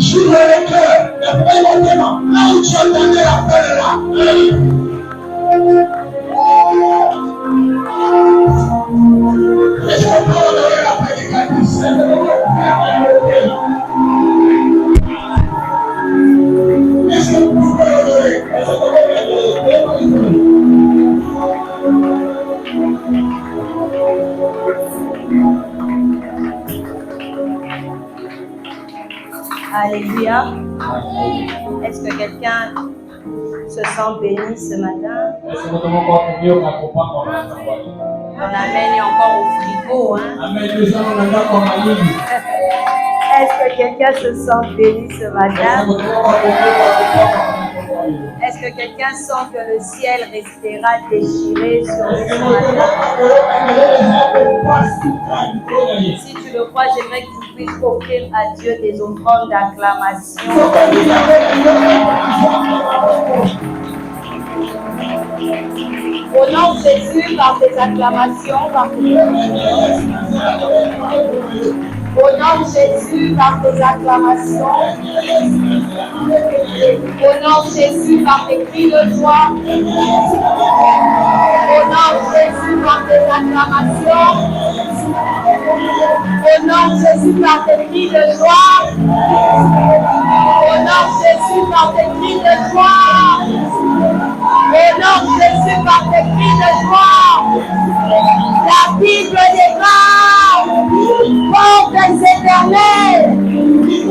J'ouvre le cœur, le présentement, là où tu entendais l'appel là. Est-ce qu'on peut honorer la prédicatrice? Est-ce qu'on peut honorer? Alléluia. Est-ce que quelqu'un se sent béni ce matin? On amène encore au frigo, hein? Est-ce que quelqu'un se sent béni ce matin? Est-ce que quelqu'un sent que le ciel restera déchiré sur lui ce matin? Si tu le crois, j'aimerais que tu puisses offrir à Dieu des offrandes d'acclamation. Au nom de Jésus, par tes acclamations, au nom de Jésus, par tes acclamations, au nom de Jésus, par tes cris de joie, au nom de Jésus, par tes acclamations, au nom de Jésus, par tes cris de joie, au nom de Jésus, par tes cris de joie, au nom de Jésus, par tes cris de joie, la Bible déclare, portes éternelles,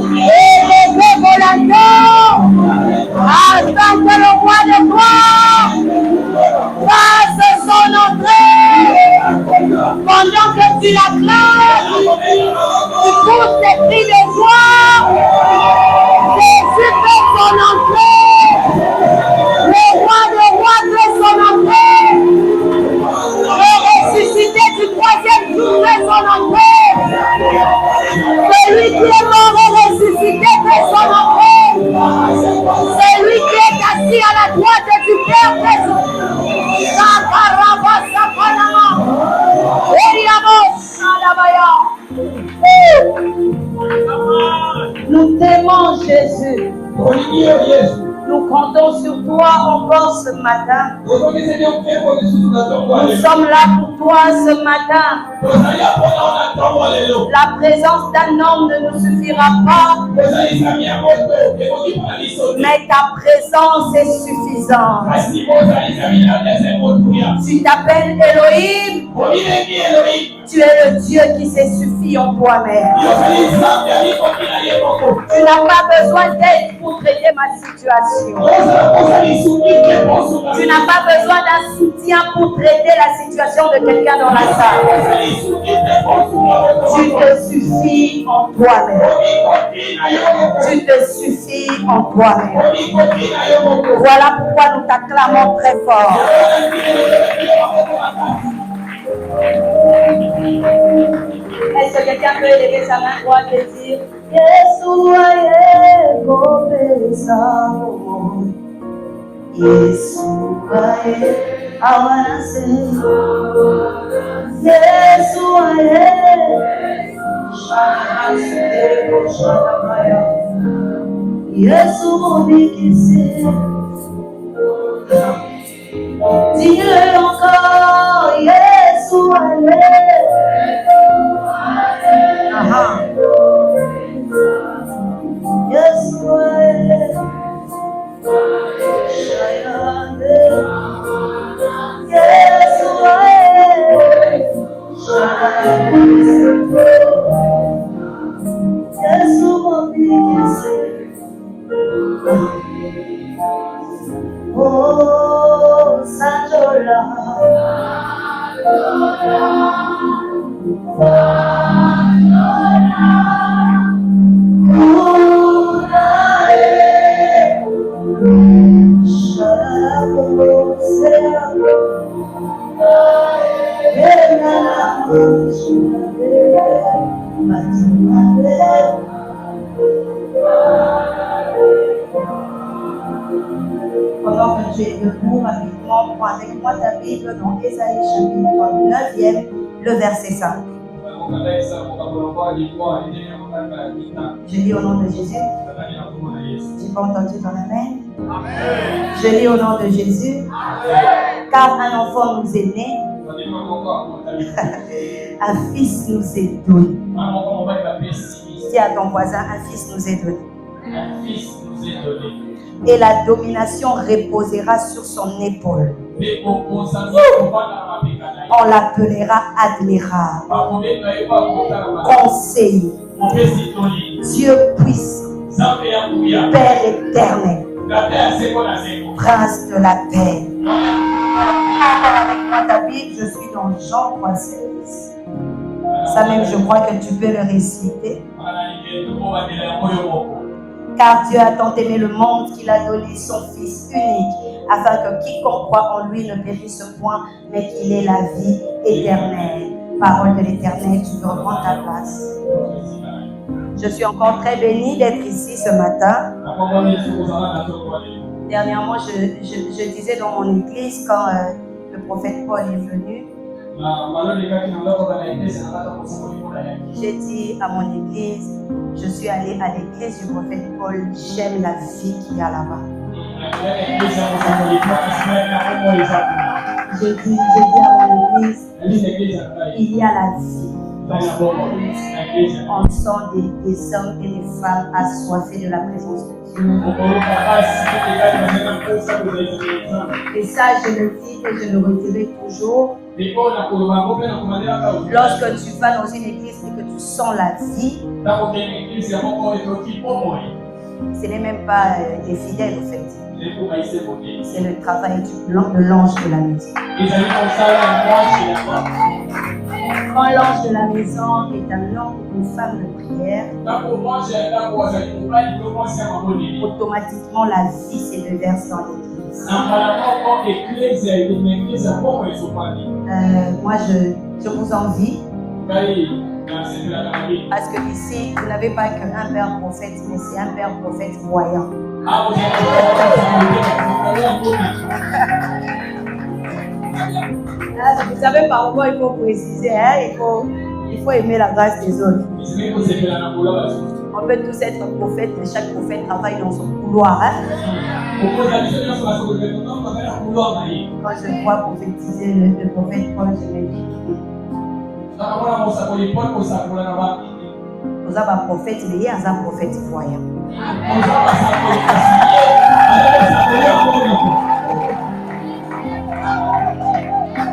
élevez vos lanteaux, afin que le roi de gloire fasse son entrée. Pendant que tu l'acclames, tu pousses des cris de joie, Jésus fait son entrée, le roi de rois fait son entrée, le ressuscité du troisième jour fait son entrée, celui qui est mort et ressuscité fait son entrée, celui qui est assis à la droite du Père fait son entrée. Nous t'aimons Jésus. Nous comptons sur toi encore ce matin. Nous sommes là pour toi ce matin. La présence d'un homme ne nous suffira pas, mais ta présence est suffisante. Tu t'appelles Elohim. Tu es le Dieu qui s'est suffi en toi-même. Tu n'as pas besoin d'aide pour traiter ma situation. Tu n'as pas besoin d'un soutien pour traiter la situation de quelqu'un dans la salle. Tu te suffis en toi-même. Tu te suffis en toi-même. Voilà pourquoi nous t'acclamons très fort. Est-ce que quelqu'un peut élever sa main droite et dire Yeshua est compensado. Yeshua est avancé. Yeshua est Yeshua est dis-le encore, Yeshua est. Yeshua est. Yeshua est. Yeshua oh, Sanjola. Pendant que tu es debout, rapidement, prends avec moi ta Bible dans Ésaïe chapitre 9, le verset 5. Je lis au nom de Jésus. J'ai pas entendu ton amen. Je lis au nom de Jésus. Car un enfant nous est né, un fils nous est donné. Dis à ton voisin, un fils nous est donné. Et la domination reposera sur son épaule. On l'appellera admirable, conseiller, Dieu puissant, Père éternel, Prince de la paix. Avec moi ta Bible, je suis dans Jean 3,16. Ça même, je crois que tu peux le réciter. Car Dieu a tant aimé le monde qu'il a donné son Fils unique, afin que quiconque croit en lui ne périsse point, mais qu'il ait la vie éternelle. Parole de l'Éternel, tu peux reprendre ta place. Je suis encore très bénie d'être ici ce matin. Dernièrement, je disais dans mon église, quand le prophète Paul est venu, j'ai dit à mon église, je suis allée à l'église du prophète Paul, j'aime la vie qu'il y a là-bas. J'ai dit à mon église, il y a la vie. On sent des hommes et des femmes assoiffés de la présence de Dieu. Et ça, je le dis et je le redirai toujours. Lorsque tu vas dans une église et que tu sens la vie, ce n'est même pas des fidèles au fait. C'est le travail de l'ange de la maison. Quand l'ange de la maison est un homme ou une femme de prière, automatiquement la vie se déverse dans l'église. Moi, je vous envie. Parce que ici, vous n'avez pas qu'un père prophète, mais c'est un père prophète voyant. Vous savez par quoi il faut préciser, hein? Il faut aimer la grâce des autres. On peut tous être prophètes, mais chaque prophète travaille dans son couloir. Hein? Quand je vois prophétiser le prophète Paul, je me dis vous avez un prophète, mais il y a un prophète voyant.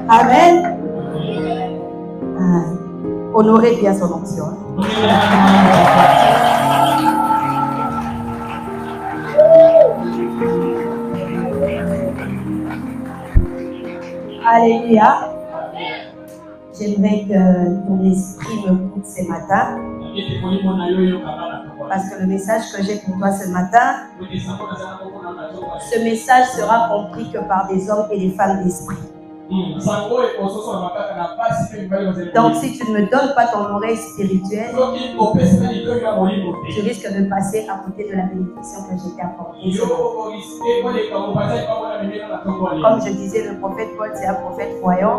Amen. Honorez bien son onction. Alléluia. J'aimerais que ton esprit me goûte ce matin. Parce que le message que j'ai pour toi ce matin, ce message sera compris que par des hommes et des femmes d'esprit. Donc si tu ne me donnes pas ton oreille spirituelle, tu risques de passer à côté de la bénédiction que je t'ai apportée. Comme je disais, le prophète Paul, c'est un prophète voyant.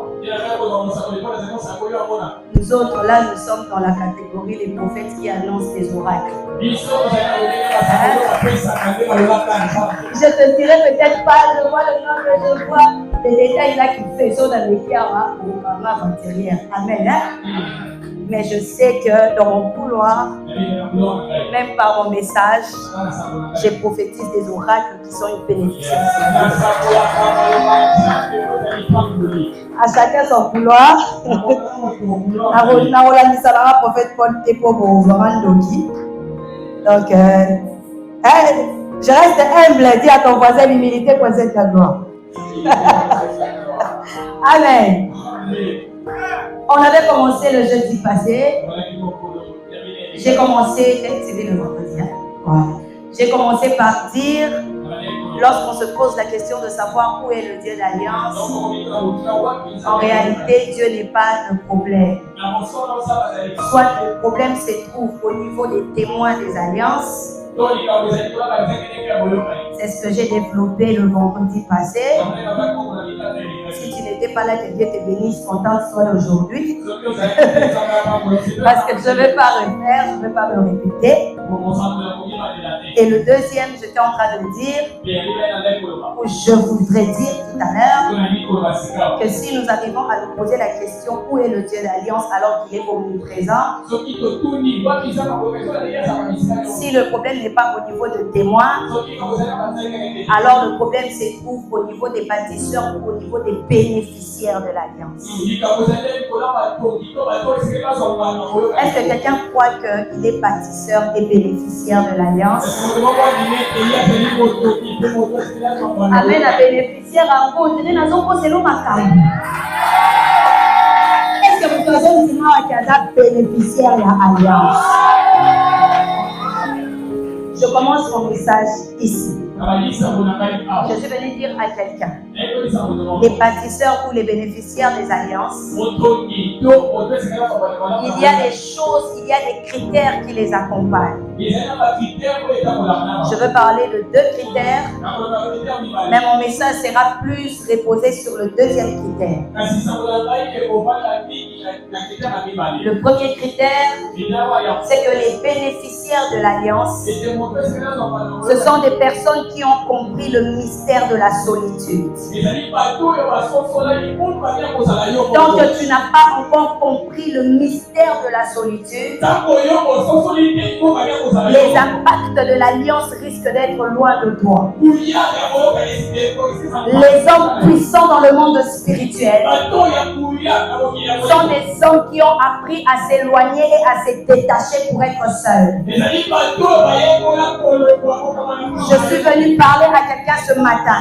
Nous autres, là, nous sommes dans la catégorie des prophètes qui annoncent des oracles. Je te dirai peut-être pas, je vois le nom que je vois, les détails là qui faisons dans les cœurs pour ma antérieure. Amen. Hein? Mais je sais que dans mon couloir, même par mon message, je prophétise des oracles qui sont une bénédiction. À chacun son couloir. Prophète Paul donc, je reste humble. Dis à ton voisin, l'humilité possède la gloire. Amen. On avait commencé le jeudi passé. J'ai commencé, c'était le vendredi. J'ai commencé par dire, lorsqu'on se pose la question de savoir où est le Dieu d'alliance, en réalité, Dieu n'est pas le problème. Soit le problème se trouve au niveau des témoins des alliances. C'est ce que j'ai développé le vendredi passé. Si tu ne n'étais pas là, que Dieu te bénisse, contente soit aujourd'hui. Parce que je ne vais pas refaire, je ne vais pas me répéter. Et le deuxième, j'étais en train de dire, ou je voudrais dire tout à l'heure, que si nous arrivons à nous poser la question où est le Dieu d'alliance alors qu'il est omniprésent, si le problème n'est pas au niveau de témoins, alors le problème se trouve au niveau des bâtisseurs ou au niveau des bénéficiaires de l'alliance. Est-ce que quelqu'un croit qu'il est bâtisseur et bénéficiaire de l'alliance? Amen, la bénéficiaire en gros, c'est l'homme à Kamu. Est-ce que vous avez dit à bénéficiaire de l'alliance? Je commence mon message ici. Je suis venu dire à quelqu'un, les bâtisseurs ou les bénéficiaires des alliances, il y a des choses, il y a des critères qui les accompagnent. Je veux parler de 2 critères, mais mon message sera plus reposé sur le deuxième critère. Le premier critère, c'est que les bénéficiaires de l'alliance, ce sont des personnes qui ont compris le mystère de la solitude. Tant que tu n'as pas encore compris le mystère de la solitude, les impacts de l'alliance risquent d'être loin de toi. Les hommes puissants dans le monde spirituel sont des hommes qui ont appris à s'éloigner et à se détacher pour être seuls. Je suis venu parler à quelqu'un ce matin.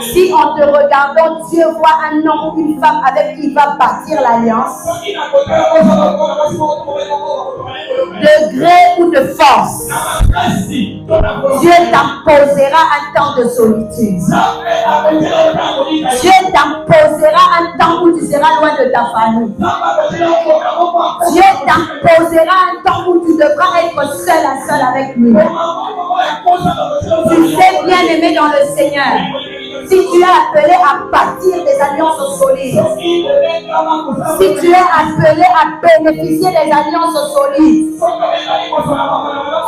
Si en te regardant, Dieu voit un homme ou une femme avec qui il va bâtir l'alliance, de gré ou de force, Dieu t'imposera un temps de solitude. Dieu t'imposera un temps où tu seras loin de ta famille. Dieu t'imposera un temps où tu devras être seul à seul avec lui. Tu sais, bien aimé dans le Seigneur, si tu es appelé à bâtir des alliances solides, si tu es appelé à bénéficier des alliances solides,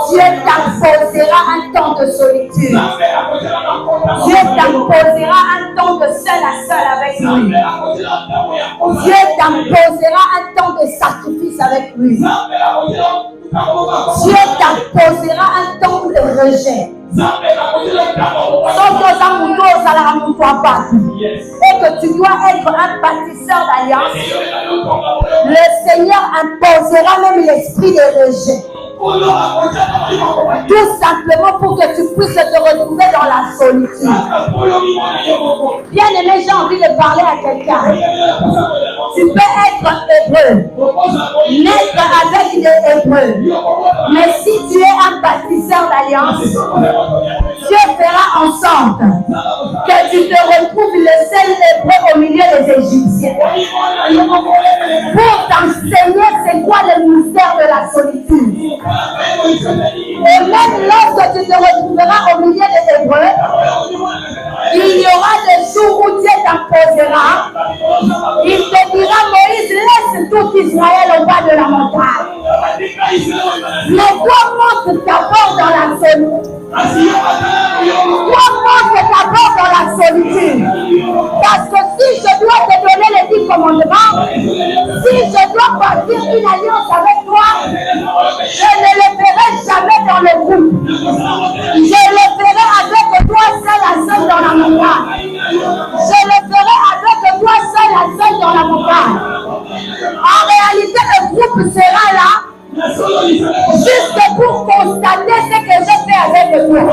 Dieu t'imposera un temps de solitude. Dieu t'imposera un temps de seul à seul avec lui. Dieu t'imposera un temps de sacrifice avec lui. Dieu t'imposera un temps de rejet. Et que tu dois être un bâtisseur d'alliance, le Seigneur imposera même l'esprit de rejet. Tout simplement pour que tu puisses te retrouver dans la solitude. Bien aimé, j'ai envie de parler à quelqu'un. Tu peux être hébreu, naître avec des hébreux, mais si tu es un bâtisseur d'alliance, Dieu fera en sorte que tu te retrouves le seul hébreu au milieu des Égyptiens pour t'enseigner c'est quoi le mystère de la solitude. Et même lorsque tu te retrouveras au milieu des Hébreux, il y aura des jours où Dieu t'imposera. Il te dira, Moïse, laisse tout Israël au bas de la montagne. Mais toi, montre d'abord dans la solitude. Toi, montre d'abord dans la solitude. Parce que si je dois te donner les 10 commandements, si je dois bâtir une alliance avec toi, je ne le ferai jamais dans le groupe. Je le ferai avec toi seul à seul dans la montagne. Je le ferai avec toi seul à seul dans la montagne. En réalité, le groupe sera là juste pour constater ce que j'ai fait avec toi.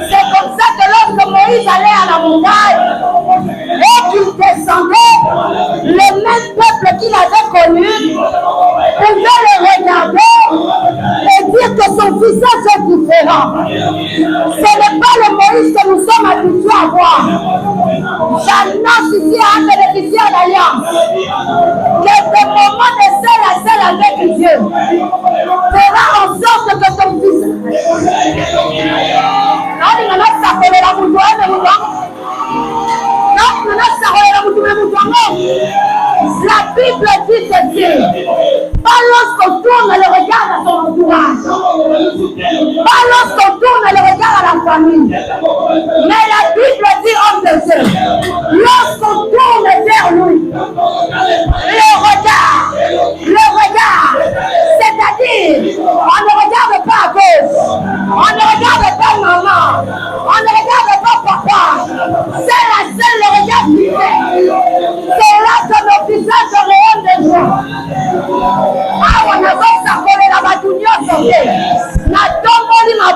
C'est comme ça que lorsque Moïse allait à la montagne et qu'il descendait, le même peuple qu'il avait connu pouvait le regarder et dire que son visage est différent. Ce n'est pas le Moïse que nous sommes habitués à voir. J'annonce ici à un bénéficiaire d'alliance que ce moment de seul à seul avec Dieu fera en sorte que ton visage. Non,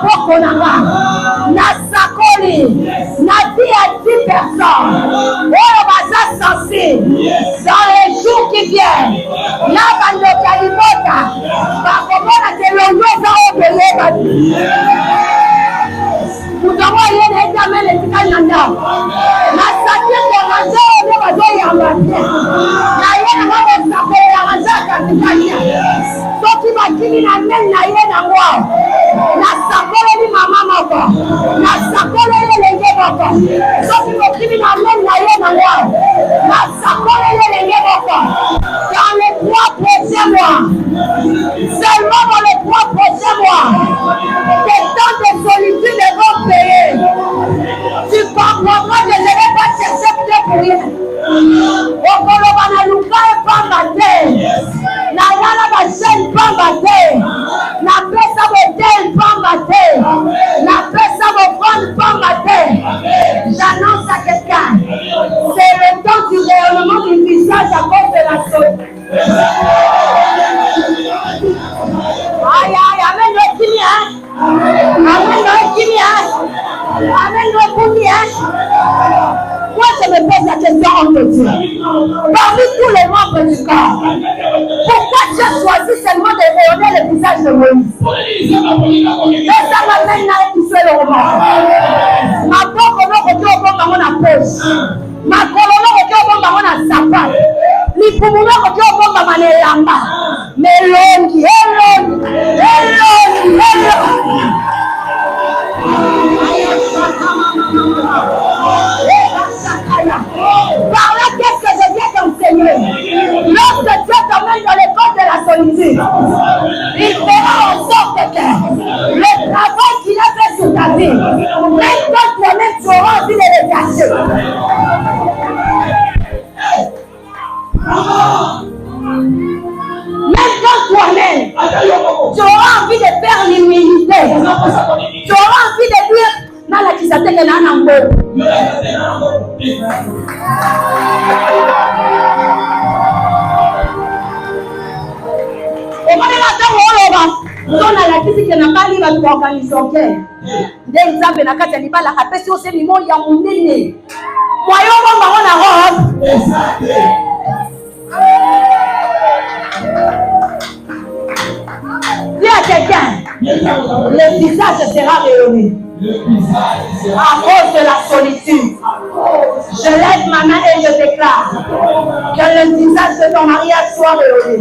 maboko nanga nasakoli na vie à 10 personnes oyo baza sensible dans les jours qui viennent na bandoki ya libota bakomona ke longo eza oyo beyeba mutongo yene etamele etikali na ndako nasaki konanze oyo bazoyamba te na ye nanga kosakolelaka nza katikali soki bakimi na ndenge na ye nango nasakoleli mama moko nasakoleli elenge moko soki bokimi na ndenge na ye nango nasakoleli elenge moko dans les 3 prochains mois seulement dans les 3 prochains mois des temps de solitude vont payer. Tu comprendras que je ne vais pas chercher Dieu pour rien. Okoloba na luka epamba te na yana basheni pamba te na pesa botel pamba te na pesa bofrande pamba te. J'annonce à quelqu'un, c'est le temps du rayonnement du visage à cause de la solitude. Aïe aïe, amen le kimi hein, amen le kimi hein, amen le kimi hein. Moi je me pose la question entre Dieu, parmi tous les membres du corps, pourquoi tu as choisi seulement de rayonner le visage de Moïse? Et ça m'amène à épousser le roman. Ma pauvre non côté au bon dans mon poche, ma colonne côté au bon dans mon sapat, mi poumon côté au bon dans mon elamba, mais longi, par là, qu'est-ce que je viens t'enseigner? Lorsque Dieu t'emmène dans l'école de la solitude, il fera en sorte que le travail qu'il a fait sur ta vie, même quand toi-même tu auras envie de le cacher. Même quand toi-même tu auras envie de faire l'humilité, tu auras envie de dire na la kisate ke na nambo. Omone matango oloba tona la kisike na bali ba tuorganisoke nde nzambe na kati ya libala apesi ose mimo ya monene moyo bomba ngona robe. Dis à quelqu'un, le visage sera rayonné à cause de la solitude. Je lève ma main et je déclare que le visage de ton mariage soit rayonné,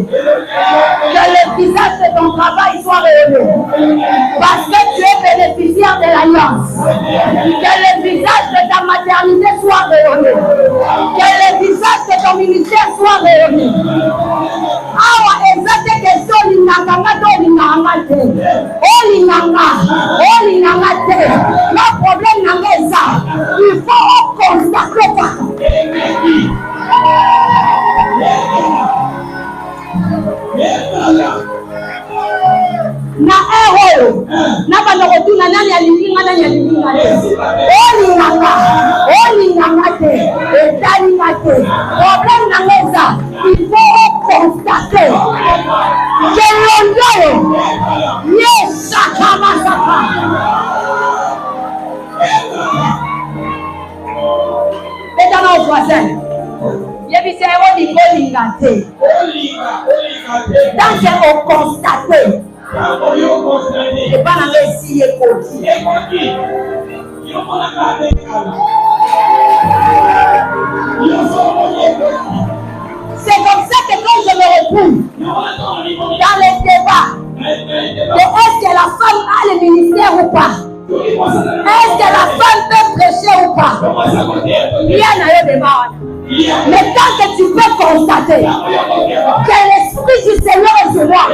que le visage de ton travail soit rayonné, parce que tu es bénéficiaire de l'alliance. Que le visage de ta maternité soit rayonné, que le visage de ton ministère soit rayonné. Awa ezate question linanga to linanga te. Oh linanga te. Le problème nanga ça. Il faut constater ça. Na erreur. Na ba ndokotuna nani alilinga te. Oh linanga te. Etalinga te. Problème nanga ça. Il faut constater que l'on yes, sakama. Et dans nos voisins, il y a des dans ce qu'on constate, et pas dans les si c'est comme ça que quand je me retrouve dans les débats de est-ce que la femme a le ministère ou pas, est-ce que la femme peut prêcher ou pas, il y a un débat. Mais tant que tu peux constater que l'esprit du Seigneur est sur moi,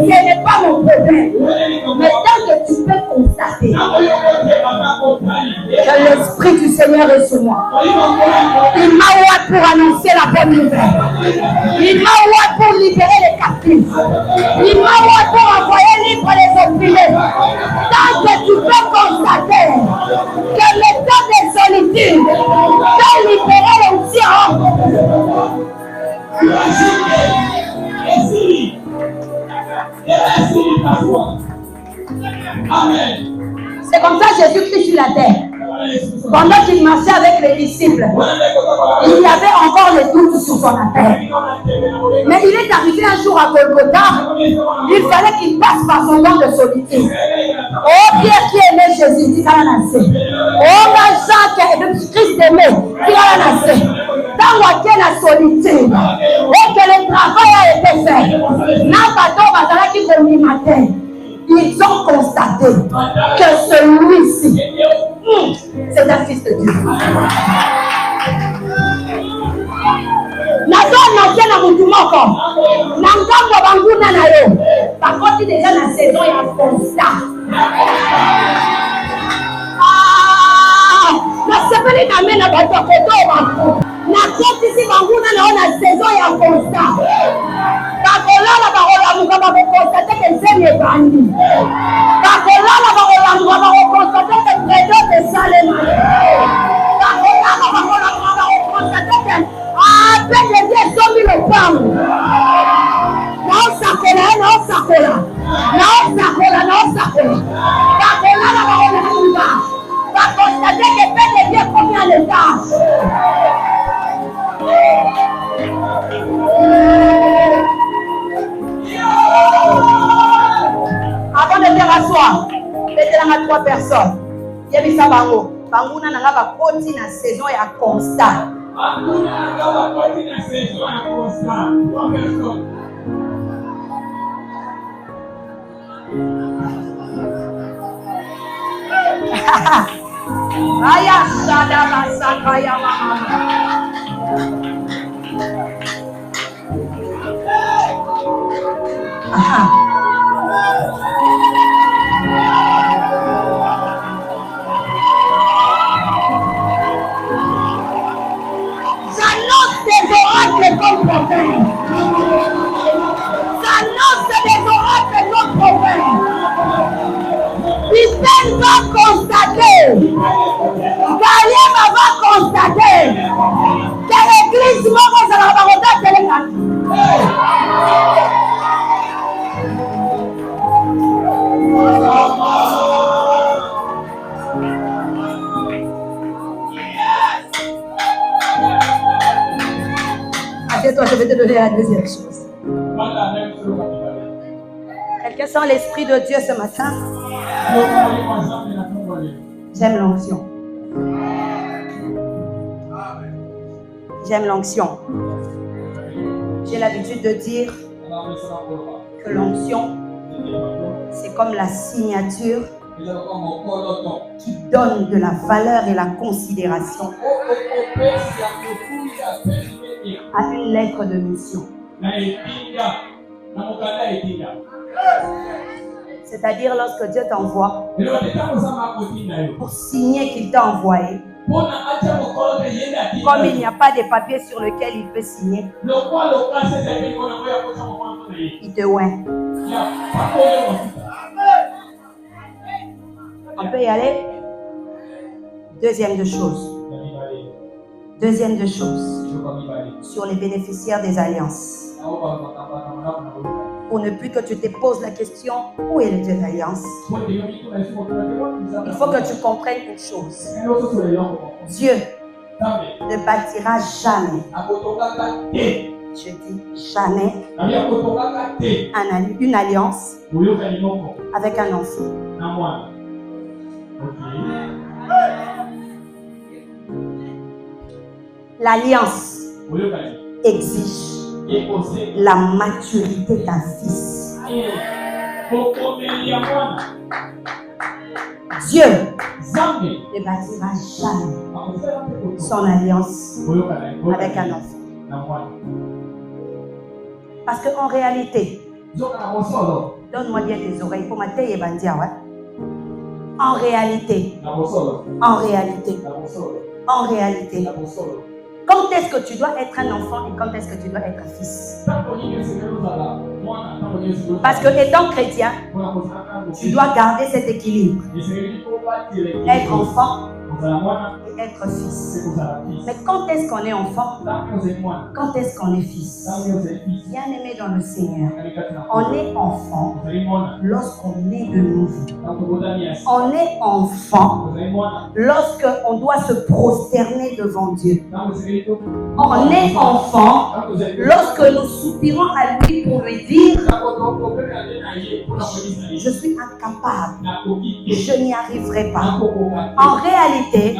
ce n'est pas mon problème. Mais tant que tu peux constater que l'esprit du Seigneur est sur moi. Il m'a ouvert pour annoncer la bonne nouvelle. Il m'a ouvert pour libérer les captifs. Il m'a ouvert pour envoyer libre les opprimés. Tant que tu peux constater que le temps de solitude t'a libéré les tiens. Amen. C'est comme ça Jésus-Christ sur la terre. Pendant qu'il marchait avec les disciples, il y avait encore les doutes sur son appel. Mais il est arrivé un jour à Golgotha, il fallait qu'il passe par son temps de solitude. Oh Pierre qui aimait Jésus, dit qu'elle a lancé. Oh Jean qui aimait Christ aimé, dit qu'elle a lancé. Dans laquelle la solitude, et que le travail a été fait, ils ont constaté que celui-ci, c'est un fils de Dieu. Par contre, il est déjà dans la saison, il y a un constat. La semaine est amène à votre côté. La côte ici, la saison, il y a un constat. Parce que là, la parole, on va constater que c'est le bandit. Parce que là, la parole, on va constater que le président de Salem. Parce que là, la parole, on va constater que à peine les dieux sont mis le pain. Non, ça colle, non, ça colle. Non, ça colle, non, ça colle. Parce que là, la parole, on va constater que peine les dieux sont mis à l'état. Avant de te rasseoir, mettez-la à 3 personnes. Il y a mis ça bango. Bango n'a pas continué la saison et à constat. Aya sada masaka ya mama. J'annonce des oracles comme prophète. J'annonce des oracles comme prophète. Israël va constater, Gaïa va constater que l'église va constater les gars. Assieds-toi, je vais te donner la deuxième chose. Quelqu'un sent l'Esprit de Dieu ce matin? J'aime l'onction. J'aime l'onction. J'ai l'habitude de dire que l'onction, c'est comme la signature qui donne de la valeur et la considération à une lettre de mission. C'est-à-dire lorsque Dieu t'envoie pour signer qu'il t'a envoyé, comme il n'y a pas de papier sur lequel il peut signer, il te oint. On peut y aller? Deuxième de choses. Deuxième de choses. Sur les bénéficiaires des alliances. Pour ne plus que tu te poses la question, où est le Dieu d'alliance? Il faut que tu comprennes une chose. Dieu ne bâtira jamais, je dis jamais, une alliance avec un enfant. L'alliance exige la maturité d'un fils. Dieu ne bâtira jamais son alliance avec un enfant. Parce qu'en réalité, donne-moi bien tes oreilles pour ma taille et bandia, ouais. En réalité, quand est-ce que tu dois être un enfant et quand est-ce que tu dois être un fils? Parce que étant chrétien, tu dois garder cet équilibre. Être enfant et être fils. Mais quand est-ce qu'on est enfant? Quand est-ce qu'on est fils? Bien-aimé dans le Seigneur, on est enfant lorsqu'on est de nouveau. On est enfant lorsqu'on doit se prosterner devant Dieu. On est enfant lorsque nous soupirons à lui pour lui dire: je suis incapable, je n'y arriverai pas. En réalité,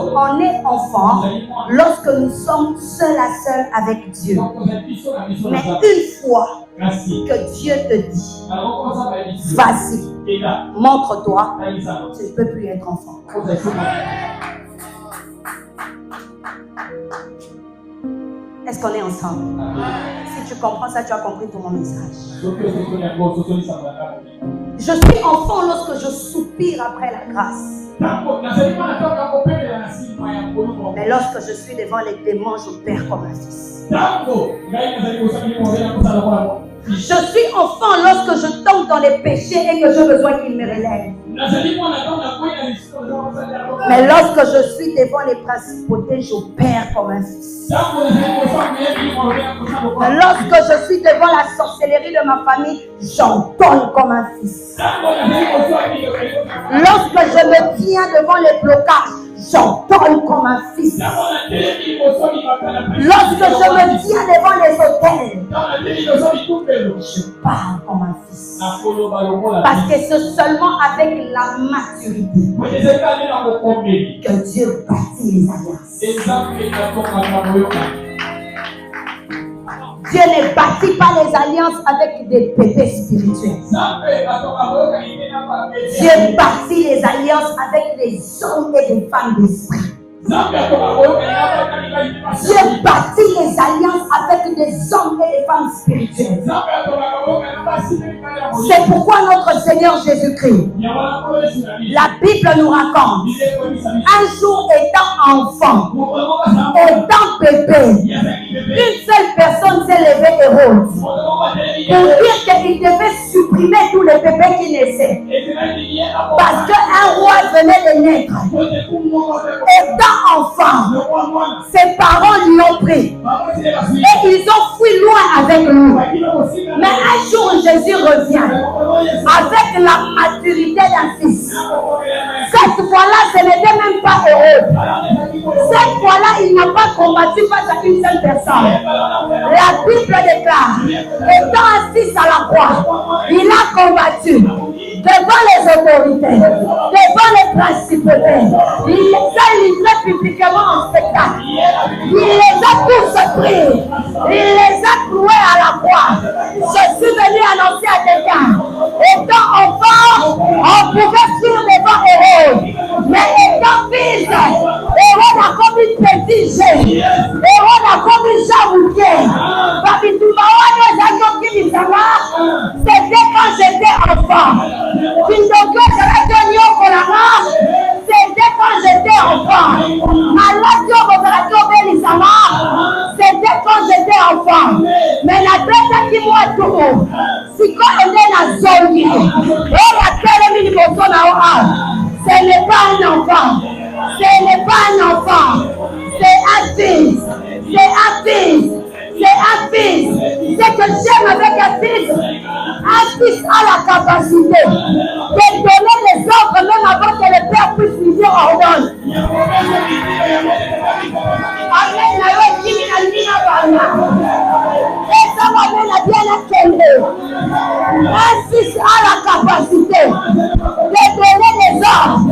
on est enfant lorsque nous sommes seul à seul avec Dieu. Mais une fois que Dieu te dit: vas-y, montre-toi, tu ne peux plus être enfant. Est-ce qu'on est ensemble? Si tu comprends ça, tu as compris tout mon message. Je suis enfant lorsque je soupire après la grâce. Mais lorsque je suis devant les démons, je perds comme un fils. Je suis enfant lorsque je tombe dans les péchés et que j'ai besoin qu'il me relève. Mais lorsque je suis devant les principautés, je perds comme un fils. Lorsque je suis devant la sorcellerie de ma famille, j'en donne comme un fils. Lorsque je me tiens devant les blocages, j'en donne comme un fils. Lorsque je me tiens devant les hôtels, je parle comme un fils. Parce que c'est seulement avec la maturité que Dieu bâtit les alliances. Dieu ne bâtit pas les alliances avec des bébés spirituels. Dieu bâtit les alliances avec les hommes et les femmes d'esprit. Dieu bâtit les alliances avec des hommes et des femmes spirituelles. C'est pourquoi notre Seigneur Jésus-Christ, la Bible nous raconte, un jour étant enfant, étant bébé, une seule personne s'est levée, Hérode, pour dire qu'il devait supprimer tous les bébés qui naissaient. Parce qu'un roi venait de naître. Étant enfant, ses parents lui ont pris et ils ont fui loin avec lui. Mais un jour Jésus revient avec la maturité d'un fils. Cette fois-là, ce n'était même pas Hérode. Cette fois-là, il n'a pas combattu face à une seule personne. La Bible déclare, étant assis à la croix, il a combattu devant les autorités, devant les principautés. Il s'est livré publiquement en spectacle. Il les a tous pris. Il les a cloués à la croix. Je suis venu annoncer à quelqu'un, étant enfant, on pouvait suivre devant Hérode. Mais étant fils, Hérode a commis petit jeu. Hérode a commis Jaboutier. C'était quand j'étais enfant. C'était quand j'étais enfant. C'était quand j'étais enfant. Mais la tête qui moi tout. Si quand on est la zone, ce n'est pas un enfant. Ce n'est pas un enfant. C'est un fils. C'est un fils. C'est un fils. C'est que j'aime avec un fils. Un fils a la capacité de donner les ordres même avant que le père puisse lui dire ordonne. Un fils a la capacité de donner les ordres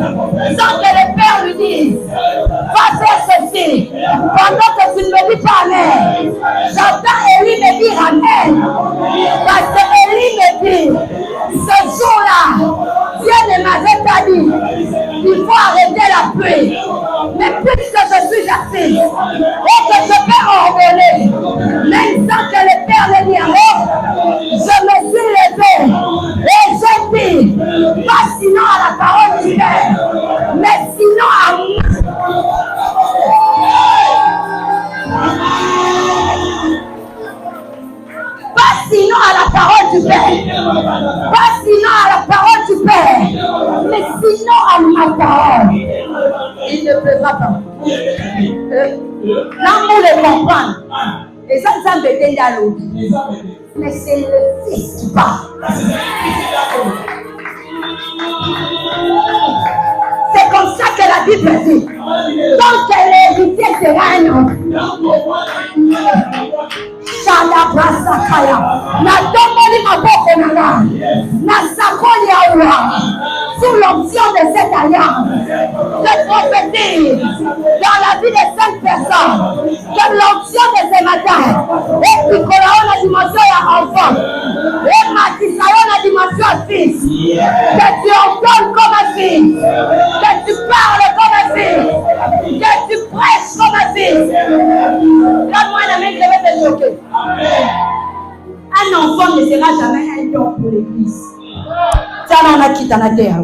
sans que le père lui dise va faire ceci. Pendant que tu ne me dis pas amen, j'entends Élie me dire amen. Parce que Élie me dit, ce jour-là, Dieu ne m'avait pas dit, il faut arrêter la pluie. Mais puisque je suis assis et que je peux ordonner, même sans que le Père le dise, je me suis levé et j'ai dit, pas sinon à la parole du Père. à ma parole, il ne pleuvra pas. L'amour le comprend. Et ça, ça me fait à l'eau. Mais c'est le Fils qui parle. C'est comme ça que la Bible dit. Donc l'héritier sera un homme. Sous l'onction de cette alliance, je prophétise dans la vie de 5 personnes que l'onction de ce matin, et puis qu'on a la dimension à enfant, et Matissa la dimension fils, que tu entends comme un fils, que tu parles comme un fils, que tu prêches comme un fils. Regarde-moi la main, je vais te choquer. Un enfant ne sera jamais un don pour l'église. Ça n'en a qui dans la terre.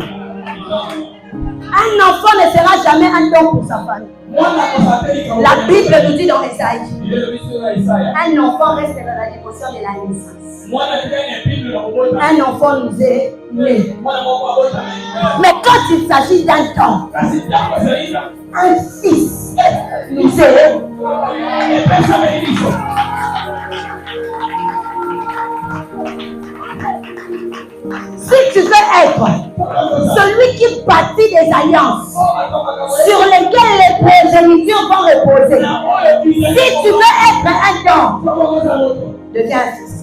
Un enfant ne sera jamais un don pour sa famille. La Bible nous dit dans Esaïe, un enfant reste dans la dimension de la naissance. Un enfant nous est né. Mais quand il s'agit d'un don, un fils nous est. Si tu veux être celui qui bâtit des alliances sur lesquelles les progénitures vont reposer, si tu veux être un don, deviens un fils.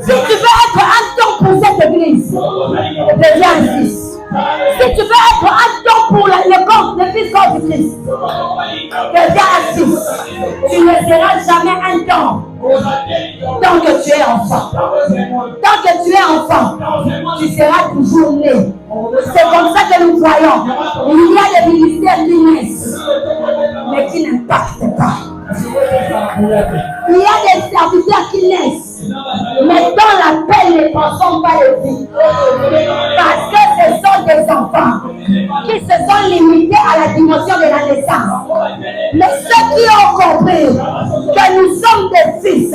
Si tu veux être un don pour cette église, deviens un fils. Si tu veux être un don pour le corps, le fils corps du Christ, deviens un fils. Tu ne seras jamais un don tant que tu es enfant. Tant que tu es enfant, tu seras toujours né. C'est comme ça que nous voyons. Il y a des ministères qui naissent, mais qui n'impactent pas. Il y a des serviteurs qui naissent, mais dans l'appel ne transforment pas les vies. Parce que ce sont des enfants qui se sont limités à la dimension de la naissance. Mais ceux qui ont compris que nous sommes des fils,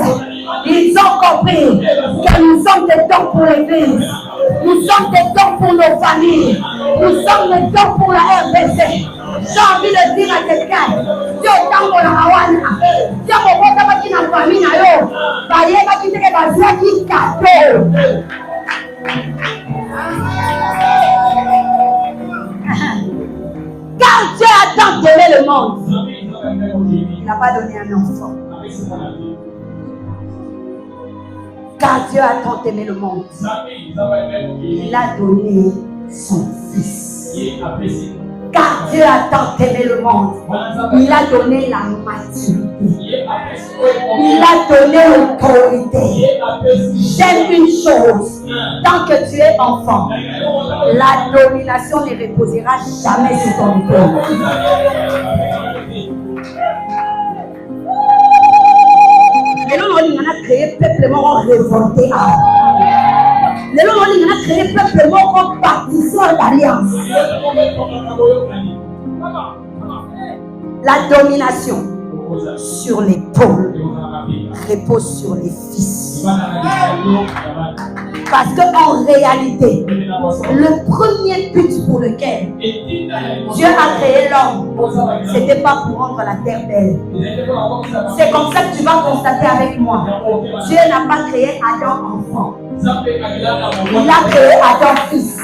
ils ont compris que nous sommes des dons pour l'église. Nous sommes des dons pour nos familles. Nous sommes des dons pour la RBC. J'ai envie de dire à quelqu'un, Dieu tant qu'on a hawana, Dieu mon bon tabac qui n'a pas mis à l'eau, bah y'a pas qui te fait qui cadeau. Car Dieu a tant aimé le monde, il n'a pas donné un enfant. Car Dieu a tant aimé le monde, il a donné son fils. Car Dieu a tant aimé le monde, il a donné la maturité, il a donné l'autorité. J'aime une chose, tant que tu es enfant, la domination ne reposera jamais sur ton cœur. Et là, on a créé peuple mort révolté. Les gens on a créé peuple mort comme partisans d'alliance. La domination sur l'épaule repose sur les fils. Parce qu'en réalité, le premier but pour lequel Dieu a créé l'homme, ce n'était pas pour rendre la terre belle. C'est comme ça que tu vas constater avec moi. Dieu n'a pas créé Adam enfant. Il a créé Adam fils.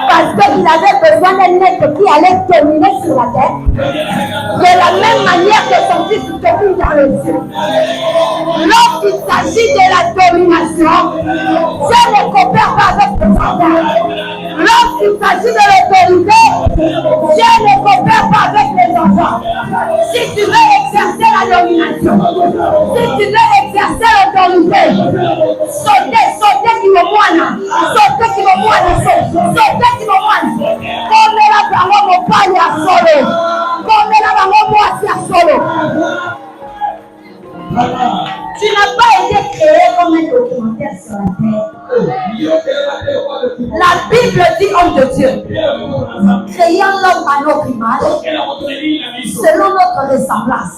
Parce qu'il avait besoin d'un être qui allait dominer sur la terre. De la même manière que son fils domine dans les cieux. Lorsqu'il s'agit de la domination, Dieu ne coopère pas avec les enfants. Lorsqu'il s'agit de l'autorité, Dieu ne coopère pas avec les enfants. Si tu veux exercer la domination, si tu veux exercer l'autorité, sauter qui me moine, sauter qui me moine, sauter qui me moine. Comme la parole mon père à solo, comme la parole moi à solo. Tu n'as pas été créé comme un documentaire sur la terre. La Bible dit, homme de Dieu, créant l'homme à notre image, selon notre ressemblance.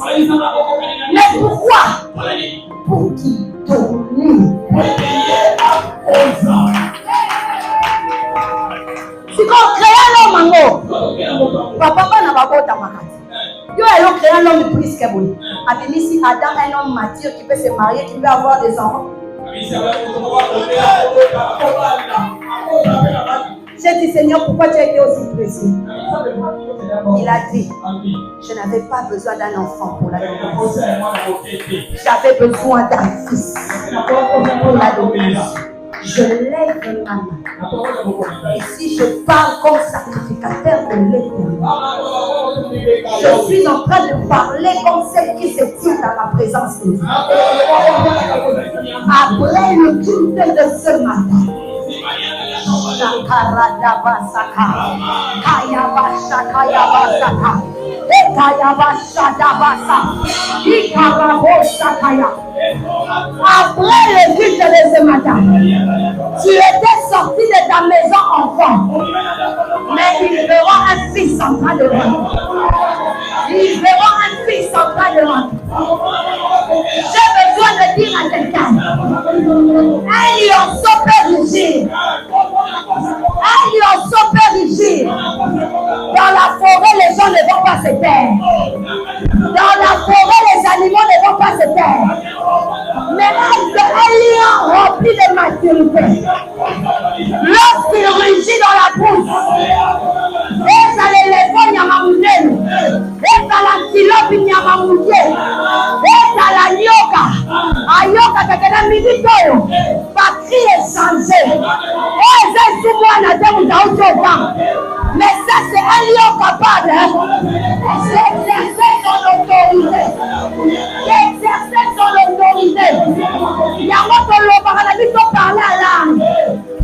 Mais pourquoi? Pour qu'il domine. Tu comprends? homme prisque. Abimisi Adam, un homme mature qui peut se marier, qui peut avoir des enfants. J'ai dit, Seigneur, pourquoi tu as été aussi précis? Il a dit, je n'avais pas besoin d'un enfant pour l'adoption. J'avais besoin d'un fils pour l'adoption. Je lève ma main. Et si je parle comme sacrificateur de l'Éternel, je suis en train de parler comme celle qui se tient dans la présence de Dieu. Après le culte de ce matin, après le culte de ce matin, tu étais sorti de ta maison enfant, mais ils verront un fils en train de rentrer. Ils verront un fils en train de rentrer. J'ai besoin de dire à quelqu'un, un lionceau peut rugir. Un lionceau peut rugir. Dans la forêt, les gens ne vont pas se taire. Dans la forêt, les animaux ne vont pas se taire. Mais un lion rempli de maturité, lorsqu'il rugit dans la brousse, et ça l'éléphant Nyamamoudel, et ça l'antilope Nyamamoudel, et ça la nyoka, ayoka kakena militoyo, patrie est changée. Oh, c'est sous moi, mais ça, c'est un lion capable d'exercer son autorité. D'exercer son autorité. Il y a moi qui l'on parle à la langue.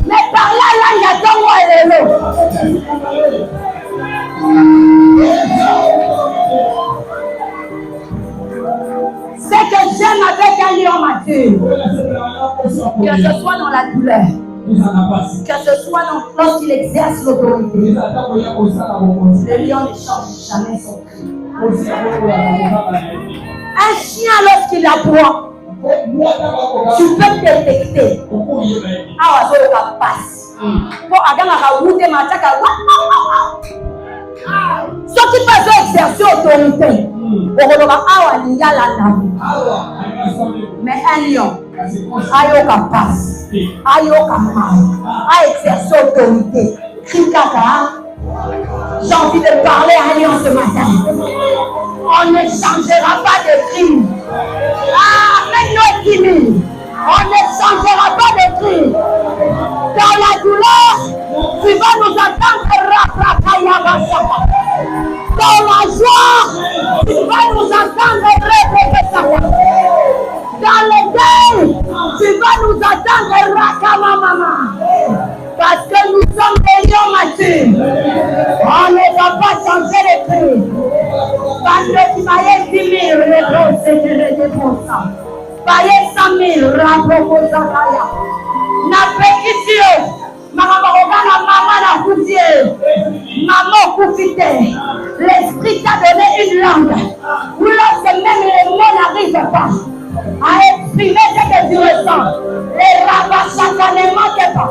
Mais par la langue, il y a deux mots et les mots. C'est que j'aime avec un lion mature. Que ce soit dans la douleur. Que ce soit lorsqu'il exerce l'autorité. Le lion ne change jamais son cri. Un chien, lorsqu'il aboie, tu peux détecter. Ah, ça passe. Pour ceux qui peuvent exercer l'autorité, mais un lion, ayoka passe, ayoka mal, a exercé l'autorité. J'ai envie de parler à un lion ce matin. On ne changera pas de cri. Ah, même nos timide. On ne changera pas de cri. Dans la douleur, tu vas nous entendre. Dans la joie, tu vas nous entendre. Dans le deuil, tu vas nous entendre. Parce que nous sommes des lions matures. On ne va pas changer les prix. Parce que tu m'as 10 000, les grosses, c'est de ça. Paye 100 000, rapport na pétition. Maman la cousier. Maman coupité. L'esprit t'a donné une langue. Où lorsque même les mots n'arrivent pas à exprimer ce que tu ressens, les rabats chacun ne manquent pas.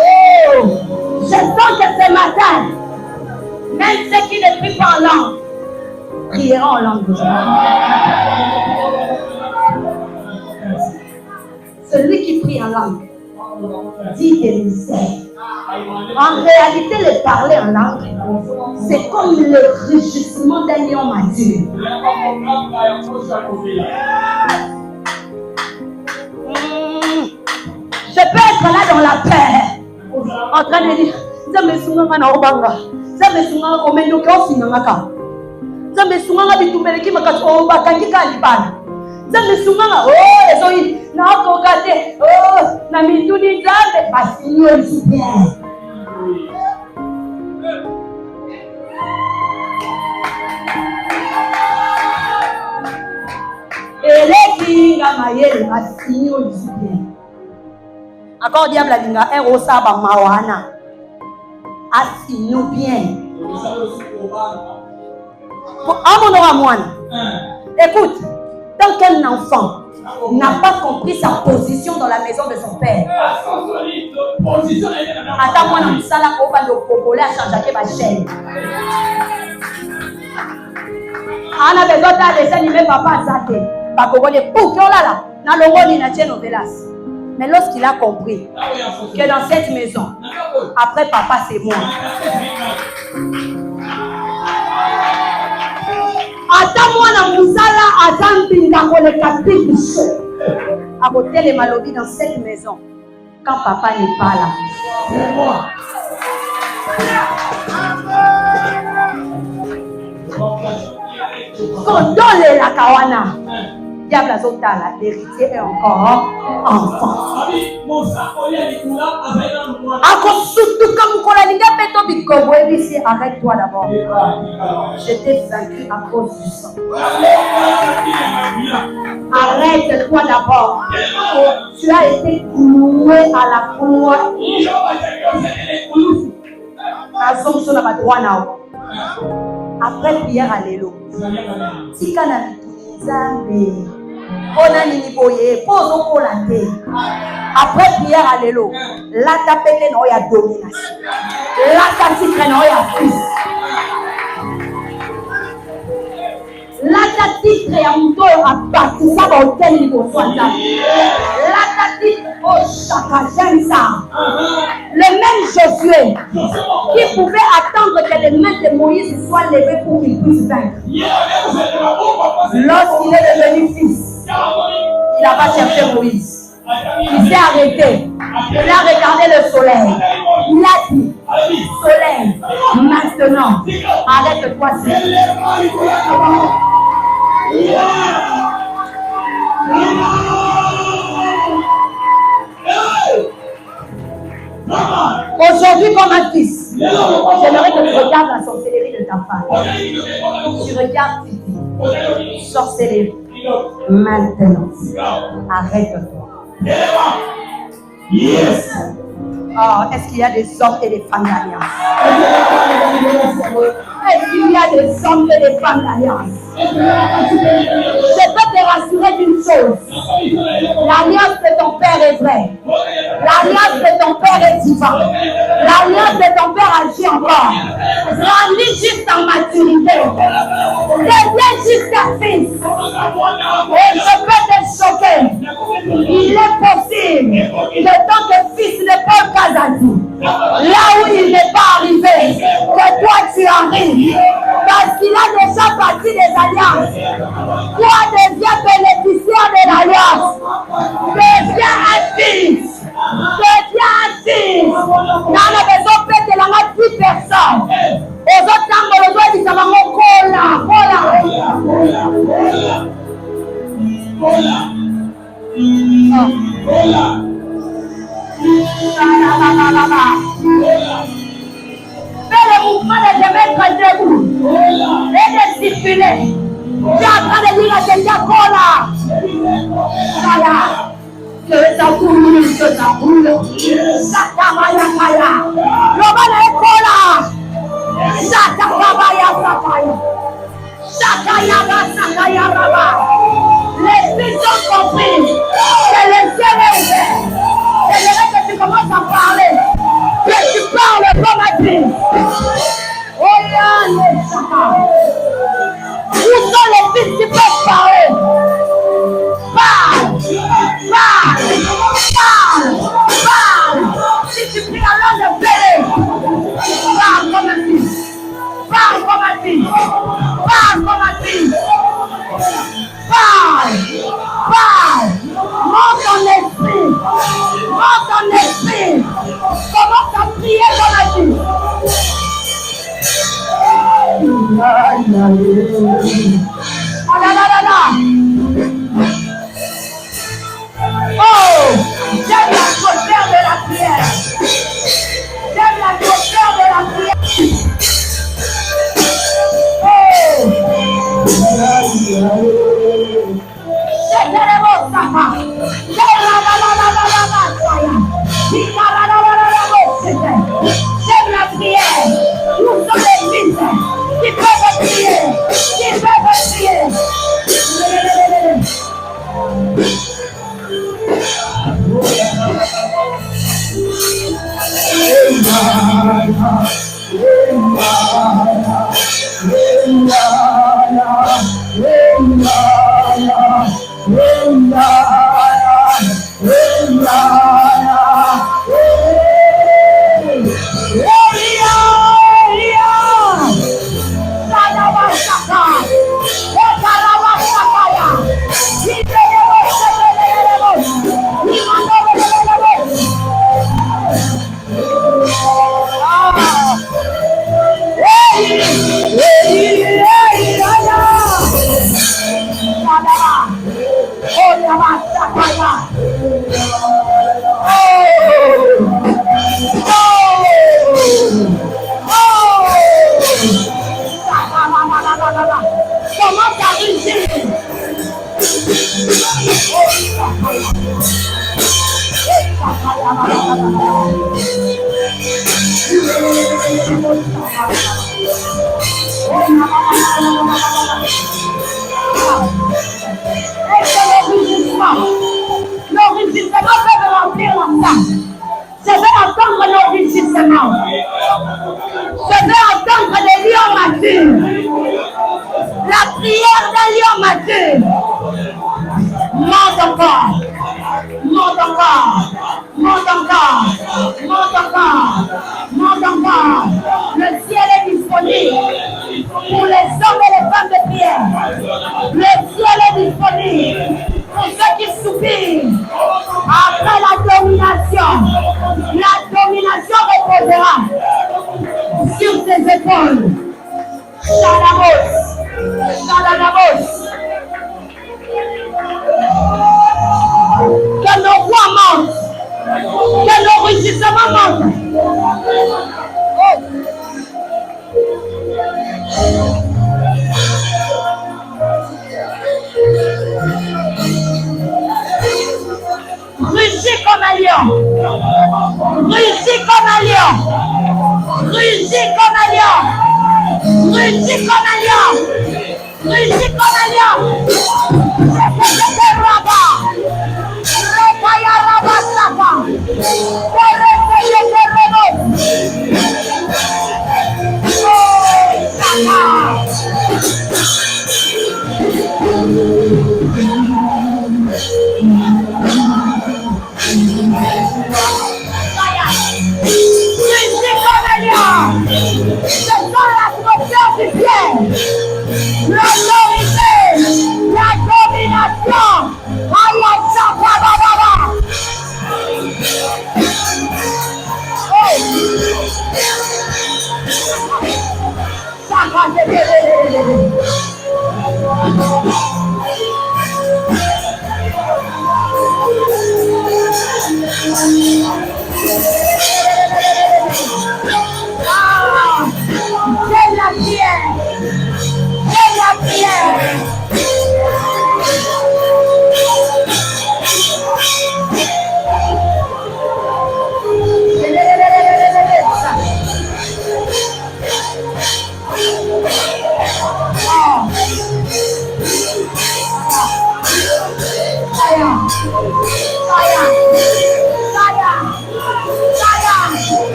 Oh, je sens que ce matin, même ceux qui ne prient pas en langue, prieront en langue. Celui qui prie en langue dit des mystères. En réalité, le parler en langue, c'est comme le rugissement d'un lion mature. Je peux être là dans la paix, en train de dire, ça me souvient à Obanga, ça me souvient à Omenuka Sinamaka, ça me souvient à Bitumeleki Makato Bakangi Kalibana, ça me souvient à oh, les oïs, n'a pas regardé, oh, n'a mis tout les âmes, pas signé aussi bien. Et les filles, la maille, pas signé aussi bien. Encore diable la linga, un rosa ba mawana. Assis-nous bien. Écoute, tant qu'un enfant n'a pas compris sa position dans la maison de son père, Attends, moi, dans ça, là, pour pas de cocoler à changer ma chaîne. On a besoin de laisser animer papa à sa tête. Pas cocoler pour qu'on là. Dans le rôle, il a tient nos vélas. Mais lorsqu'il a compris que dans cette maison, après papa, c'est moi. Attends-moi dans Moussala, attends, dans le capitaine du show. À côté les malobis dans cette maison, quand papa n'est pas là. C'est moi. Quand donne la kawana. Diable azotala, l'héritier est encore enfant. Arrête-toi d'abord. Je t'ai vaincu à cause du sang. Arrête-toi d'abord. Tu as été cloué à la croix. Après prière à l'élo. Après prière à l'élo, là t'as pété non, il y a domination. Là t'as titré non, il y a fils. Là t'as titré à mon dos à bâti ça va au tel niveau soit là. Là t'as titré oh chaka j'aime ça. Le même Josué qui pouvait attendre que les mains de Moïse soient levées pour qu'il puisse vaincre. Lorsqu'il est devenu fils, il n'a pas cherché Moïse. Il s'est arrêté. Il a regardé le soleil. Il a dit, soleil, maintenant, arrête-toi. Aujourd'hui, comme un fils, j'aimerais que tu regardes la sorcellerie de ta femme. Tu regardes Titi, sorcellerie. Maintenant, arrête-toi. Yes. Oh, est-ce qu'il y a des hommes et des femmes d'alliance? Est-ce qu'il y a des hommes et des femmes d'alliance? Je peux te rassurer d'une chose. L'alliance de ton père est vraie. L'alliance de ton père est divin. L'alliance de ton père agit encore. Grandis juste en maturité. Deviens juste un fils. Et je peux te choquer. Il est possible que tant que fils de Paul Kazadi, là où il n'est pas arrivé, que toi tu arrives. Parce qu'il a déjà parti des alliances. Toi deviens bénéficiaire de l'alliance. Deviens un fils. Deviens un fils. Dans la maison, peut-être la main de 10 personnes. Aux autres temps, on doit dire ça va mon fais le mouvement de te mettre debout et de stipuler. Tu es en train de dire à quelqu'un Kola. Que ça roule, que ça roule. Sakamaya Kaya. L'homme est Kola. Sakamaya Sakaya. Sakaya Raba. Les fils ont compris que le ciel est ouvert. J'aimerais que tu commences à parler. Que tu parles comme un fils. Oh là, les chacun. Où sont les fils qui peuvent parler? Parle. Si tu pries à l'heure de plaider, parle comme un fils. Parle comme un fils. Parle comme un fils. Parle. Monte ton esprit. Commence à prier comme un fils. Oh là là. Oh, j'aime l'atmosphère de la prière. J'aime la prière. Nous sommes les fils qui peuvent prier.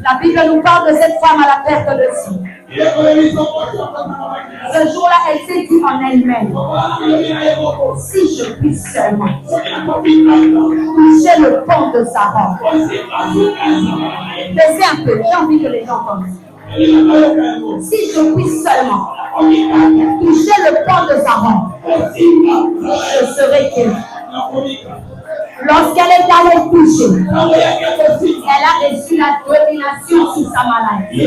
La Bible nous parle de cette femme à la perte de vue. Ce jour-là, elle s'est dit en elle-même, si je puisse seulement toucher le pont de sa robe. Laissez un peu, j'ai envie que les gens entendent. Si je puisse seulement toucher le pont de sa robe, je serai guérie. Lorsqu'elle est allée toucher, elle a reçu la domination sur sa maladie.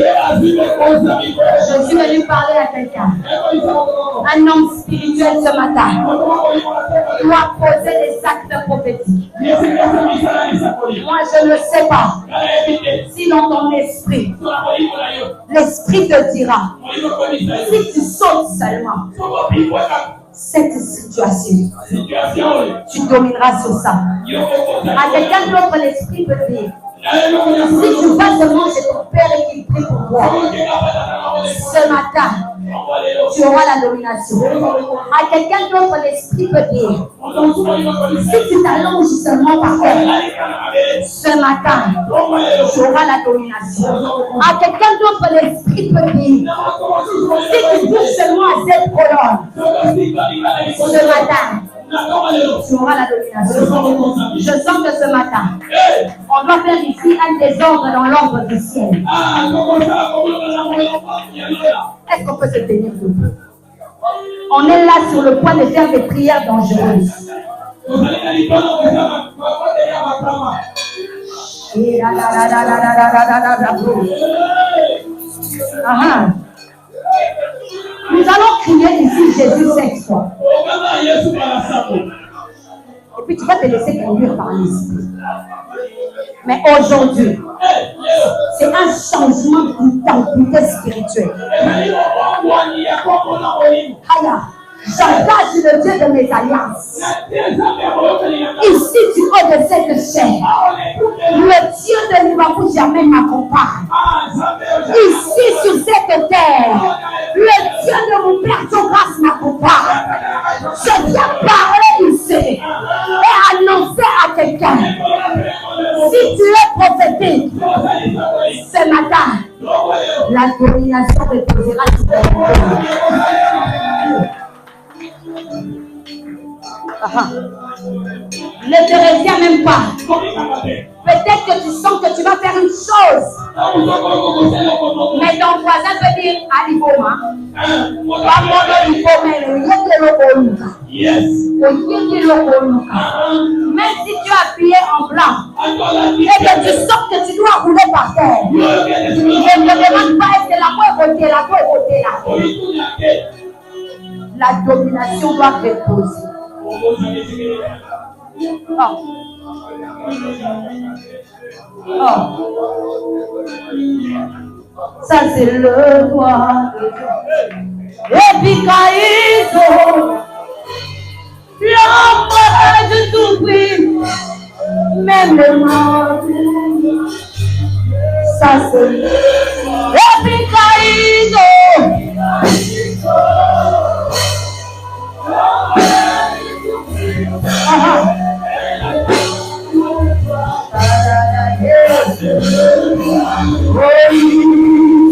Je suis venu parler à quelqu'un. Un homme spirituel ce matin doit poser des actes prophétiques. Moi, je ne sais pas si dans ton esprit, l'esprit te dira, si tu sautes seulement, cette situation. Tu domineras sur ça. À quelqu'un d'autre, l'esprit peut dire. Si tu vas seulement chez ton père et qu'il prie pour toi, ce matin, tu auras la domination. À quelqu'un d'autre, l'esprit peut dire. Si tu t'allonges seulement par terre, ce matin, tu auras la domination. À quelqu'un d'autre, l'esprit peut dire. Si tu bouges seulement à cette colonne, ce matin, tu auras la domination. Je sens que ce matin, on doit faire ici un désordre dans l'ordre du ciel. Est-ce qu'on peut se tenir debout? On est là sur le point de faire des prières dangereuses. Nous allons crier ici Jésus 5 fois. Et puis tu vas te laisser conduire par l'esprit. Mais aujourd'hui, c'est un changement d'identité spirituelle. J'engage le Dieu de mes alliances. Ici, du haut de cette chaîne, le Dieu de Liverpool jamais m'accompagne. Ici, sur cette terre, le Dieu de mon Père ton grâce m'accompagne. Je viens parler ici et annoncer à quelqu'un. Si tu es prophétique, ce matin, la domination reposera sur ton cœur. Ne te retiens même pas. Peut-être que tu sens que tu vas faire une chose. Mais ton voisin peut dire Aliboma. Même si tu as appuyé en blanc et que tu sens que tu dois rouler par terre, ne te demande pas est-ce que la voix est votée, la voix est votée là. La domination doit reposer. Ça c'est le droit de Dieu. Et puis Caïso, l'homme de tout prix, même le mort. Ça c'est le. Et puis Caïso.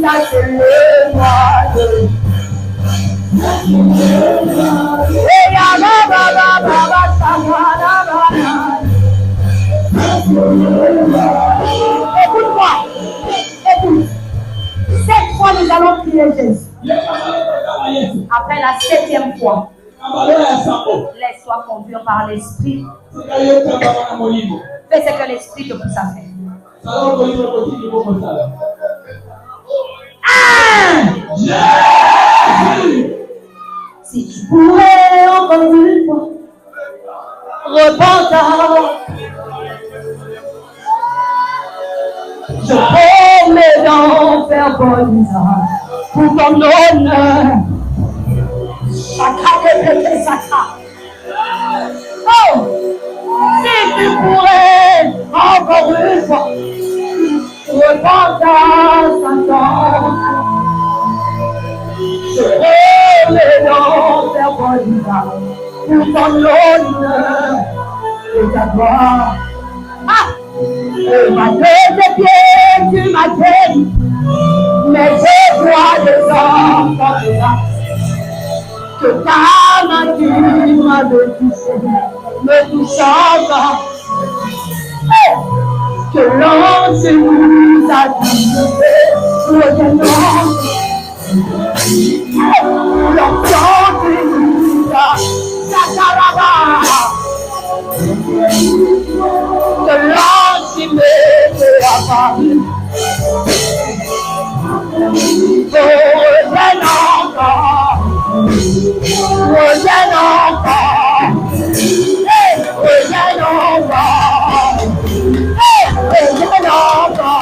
Ça c'est le roi de écoute-moi, écoute. Cette fois nous allons prier Jésus. Après la 7e fois, laisse-toi conduire par l'esprit. Fais ce que l'esprit te pousse à faire. Si tu pourrais encore une fois repentir, je promets d'en faire bonne usage pour ton honneur. Chacun de tes sacras. Oh! Si tu pourrais encore une fois repentir Satan, je promets d'en faire bonne usage pour ton honneur et ta gloire. Ah! Ma de tes pieds, tu m'as guéri, mais je dois descendre de là. Que ta main tu m'as de toucher, me touchant. Que l'ange nous a touché, revenant. L'enfant nous a sacaraba. Que l'ange m'est apparu. Reviens encore. Reviens encore. Reviens encore. Reviens encore.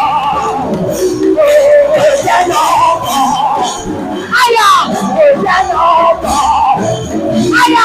Reviens encore. Aïe! Reviens encore. Aïe!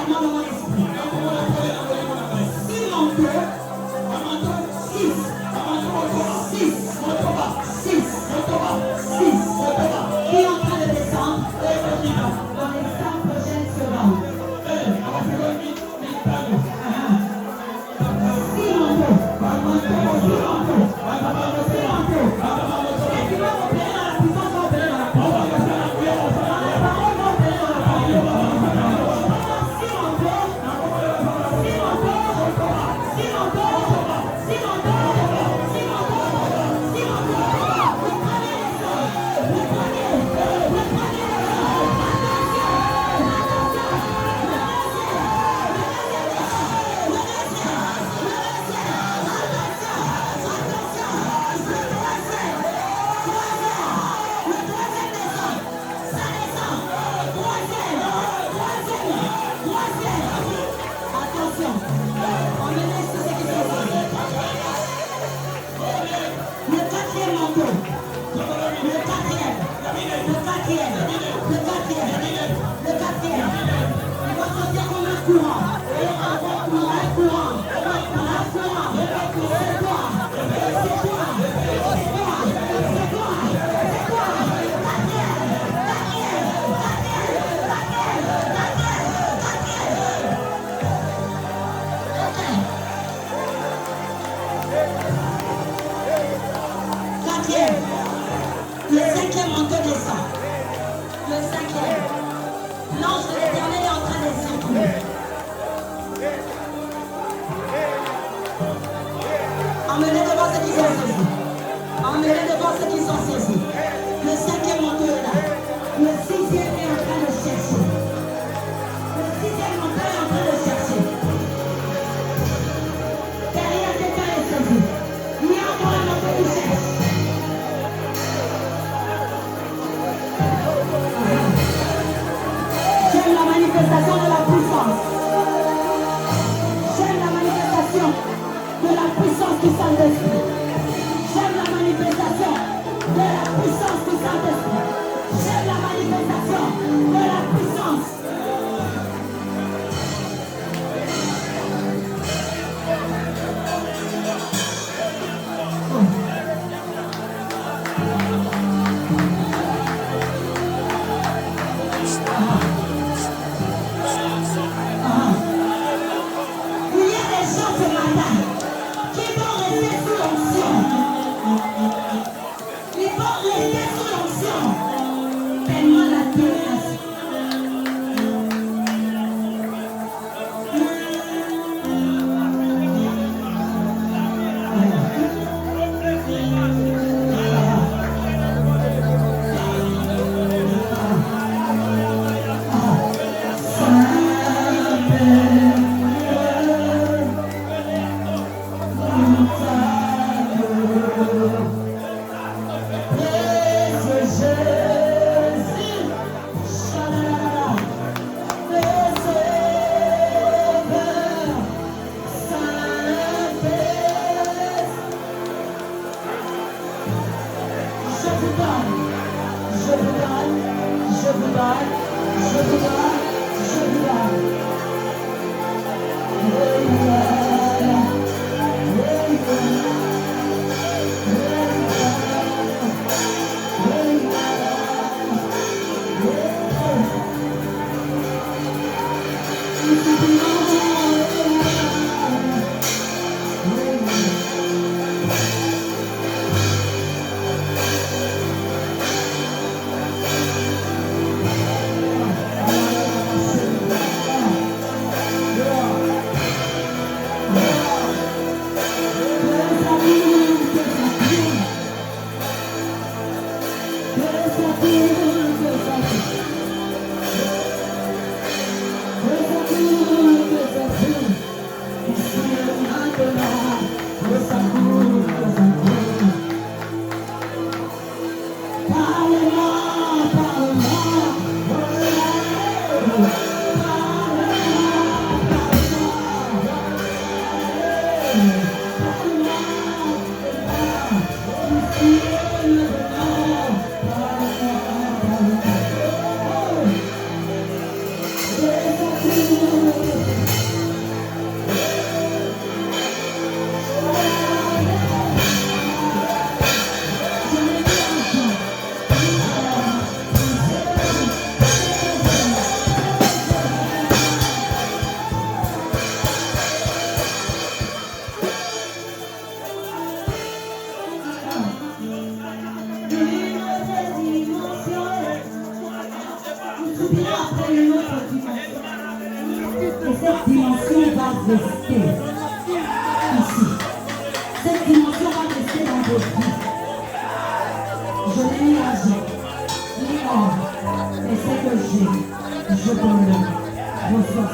clairement dans mon esprit. Si mon Dieu, 6, qui est en train de descendre dans les 5 prochaines secondes. Le 5e manteau descend. Le 5e. L'ange de l'Éternel est en train de circuler. Emmenez devant ceux qui sont saisis. Emmenez devant ceux qui sont saisis. Le 5e manteau est là. Le 6e est en train de chercher. Le 6e manteau est en train de chercher. Derrière quelqu'un est saisi. Il y a encore un manteau qui cherche. J'aime la manifestation de la puissance. J'aime la manifestation de la puissance du Saint-Esprit. J'aime la manifestation de la puissance du Saint-Esprit. J'aime la manifestation de la puissance. Thank you. subir après une autre dimension. Et cette dimension va rester ici. Cette dimension va rester dans vos vies. Je l'ai mis argent, ni or, et ce que j'ai, je donne. Reçois.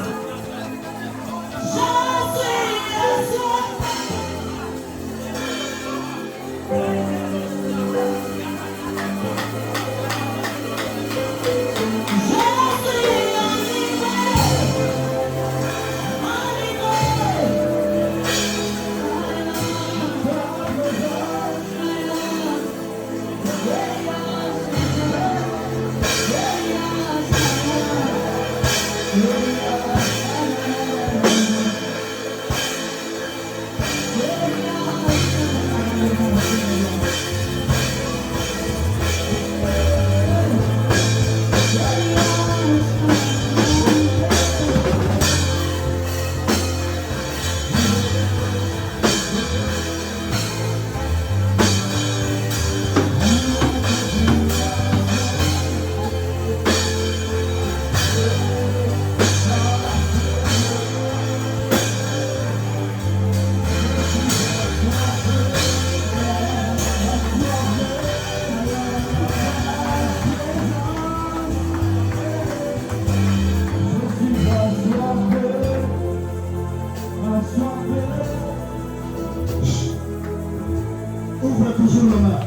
Ouvre toujours le main.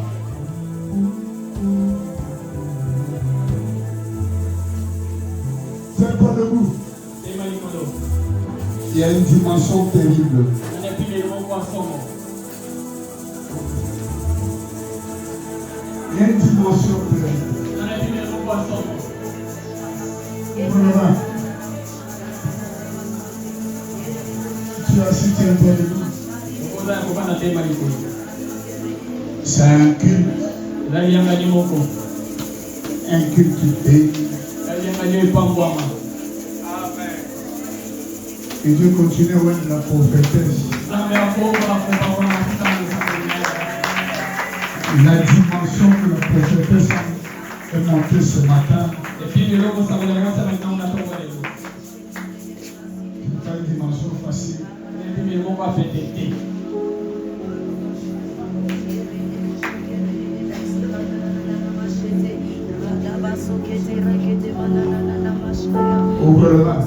C'est pas debout. Il y a une dimension terrible. Il y a une dimension terrible. Ouvre le main. Tu as assis, tu es pas debout. C'est un culte. Un culte qui bénit. Et Dieu continue à voir la prophétesse. La dimension que la prophétesse est montée ce matin. C'est pas une dimension facile. Ouvre le main.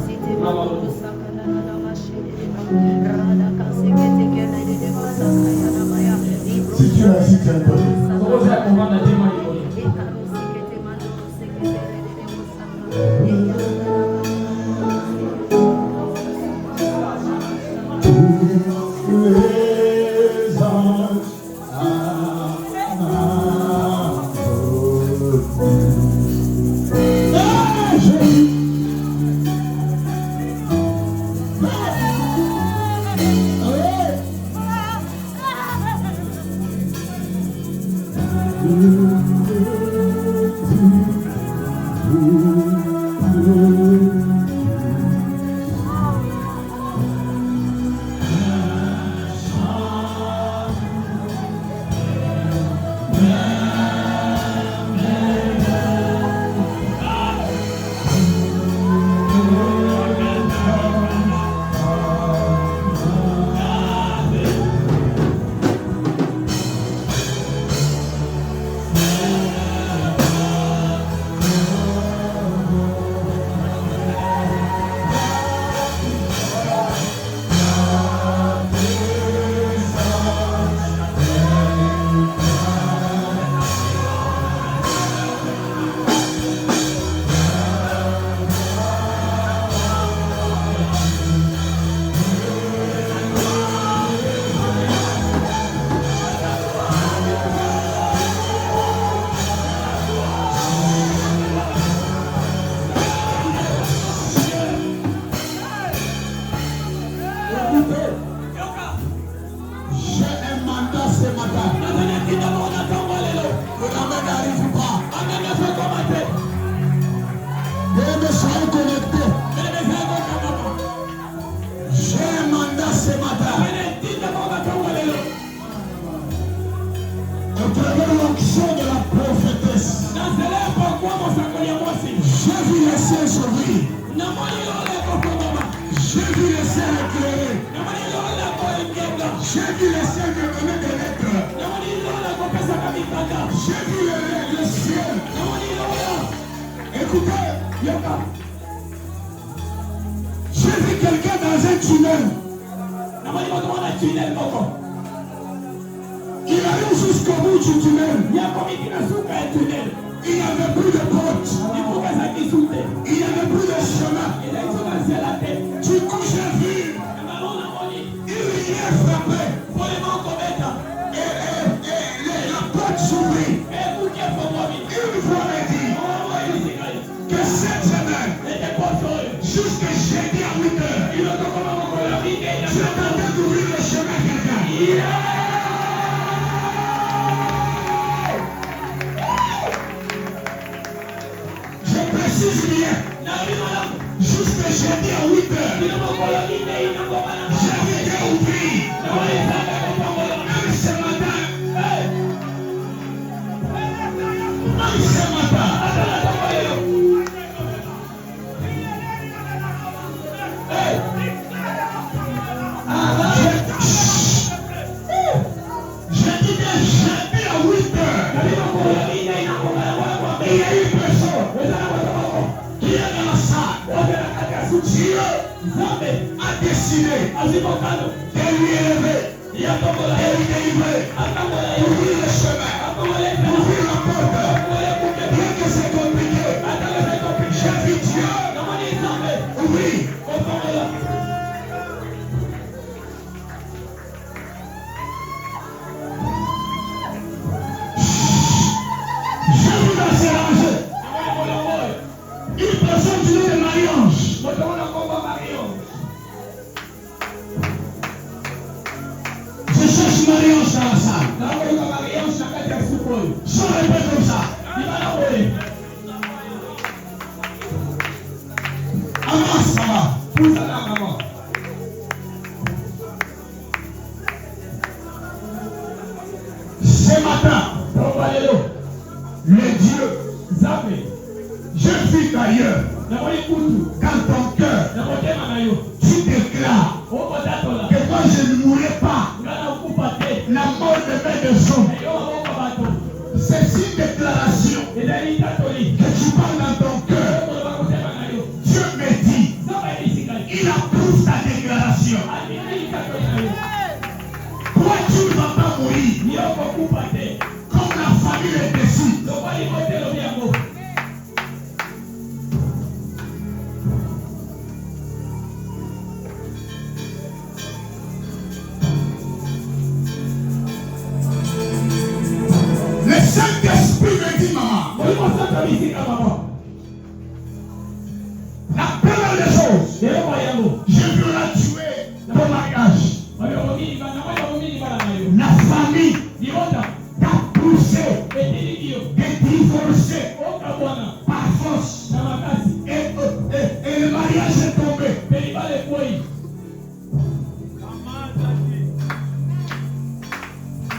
Si tu as assis, tu es pas. s'ouvrir. J'ai vu les ciels éclairés. J'ai vu les ciels me donner des lettres. J'ai vu le ciel. Écoutez, j'ai vu quelqu'un dans un tunnel. Il arrive jusqu'au bout du tunnel. Il n'y avait plus de porte. Il n'y avait plus de chemin. Du coup, j'ai vu une lumière frapper. Et la porte s'ouvrit. Une voix m'a dit que cette semaine, jusqu'à jeudi à 8 heures, je t'attends d'ouvrir le chemin à quelqu'un. Je précise bien. Jusqu'à jeudi à 8 heures, j'avais été ouvrir. Même ce matin, je dis bien jeudi à 8 heures, il y a une personne qui est dans la salle. Dieu a décidé de lui élever, de lui délivrer, d'ouvrir le chemin, d'ouvrir la porte. Bien que c'est compliqué, j'invite Dieu. Oui. Je vous encourage. Une personne du nom de Marie-Ange. Je cherche Marie-Ange dans la salle. Sans répéter comme ça. Avance, maman. Ce matin, le Dieu, je suis d'ailleurs, quand ton cœur, tu déclares que quand je ne mourrai pas, la mort de mes deux hommes, c'est une déclaration que tu parles dans ton cœur. Dieu me dit, il approuve ta déclaration. Toi, tu ne vas pas mourir comme la famille le décide. Le Saint-Esprit me dit, maman, la première des choses, je veux la tuer ton mariage. La famille t'a poussé de divorcer par force. Et le mariage est tombé.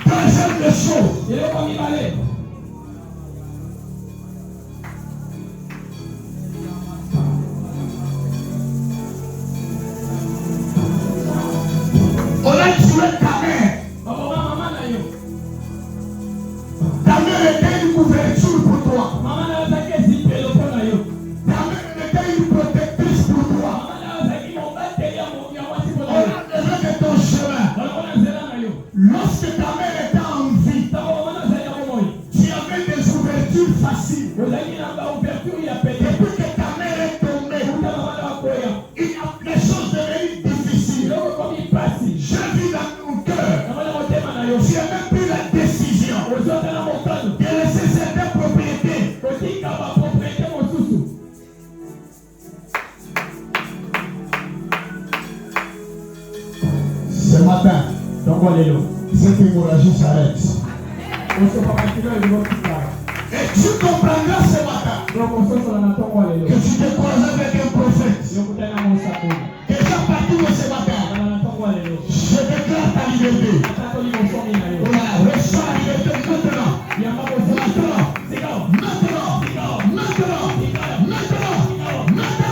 Deuxième des choses, on a tué ta mère. Ta mère était une couverture pour toi. Ta mère était une protectrice pour toi. On a besoin de ton chemin. Lorsque ta mère était en vie, tu avais des ouvertures faciles. Depuis que ta mère est tombée, les choses deviennent difficiles. Je vis dans ton cœur. Tu as même pris la décision de laisser certaines propriétés. Ce matin, cette hémorragie s'arrête. Et tu comprendras ce matin que tu te croises avec un prophète. Déjà partout de ce matin, je déclare ta liberté. Voilà, reçois la liberté maintenant. Maintenant.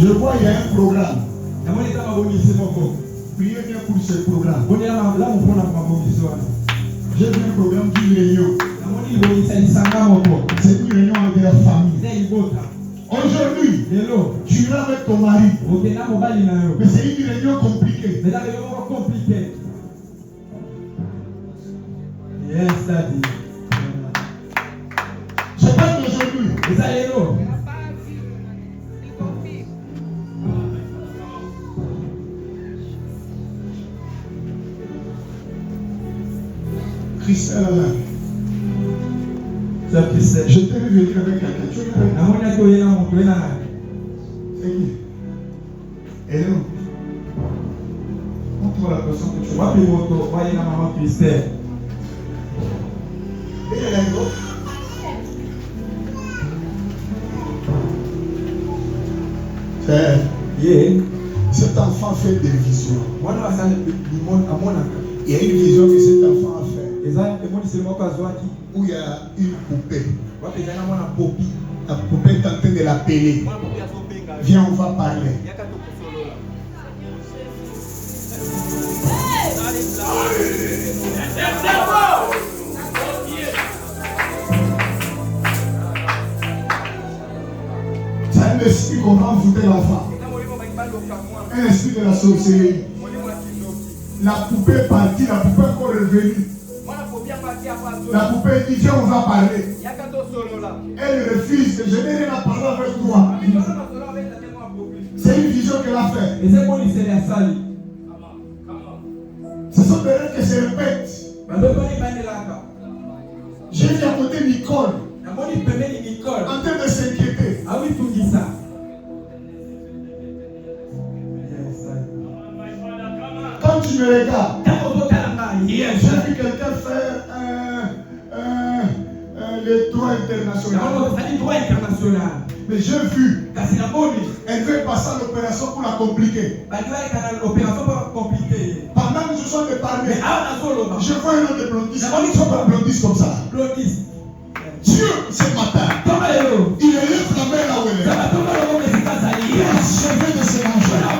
Je vois il y a un programme. Priez bien pour ce programme. J'ai vu un programme d'une réunion. C'est une réunion avec la famille. Aujourd'hui, tu iras avec ton mari. Mais c'est une réunion compliquée. Yes, daddy. Je parle d'aujourd'hui. Christelle là. Je t'ai vu venir avec quelqu'un. Tu es avec c'est qui? Hello. Montre-moi la personne que tu vois. Et elle est là. C'est cet enfant fait des visions. Il y a une vision que cet enfant a fait. Où il y a une poupée. La poupée est en train de l'appeler. Viens, on va parler. C'est un esprit qu'on va envoûter l'enfant. Un esprit de la sorcellerie. La poupée est partie, la poupée est encore revenue. La poupée dit viens, on va parler. Elle refuse que je n'ai rien à parler avec toi. C'est une vision qu'elle a faite. Ce sont des rêves qui se répètent. J'ai vu à côté Nicole en train de s'inquiéter. Quand tu me regardes, j'ai vu quelqu'un faire le droit international. Mais j'ai vu, elle veut passer à l'opération pour la compliquer. Pendant que je suis en train de parler, je vois un homme de blondis. Il faut pas blondis comme ça. Dieu, ce matin, il élève la main là où elle est. Il a sauvé de ses enfants.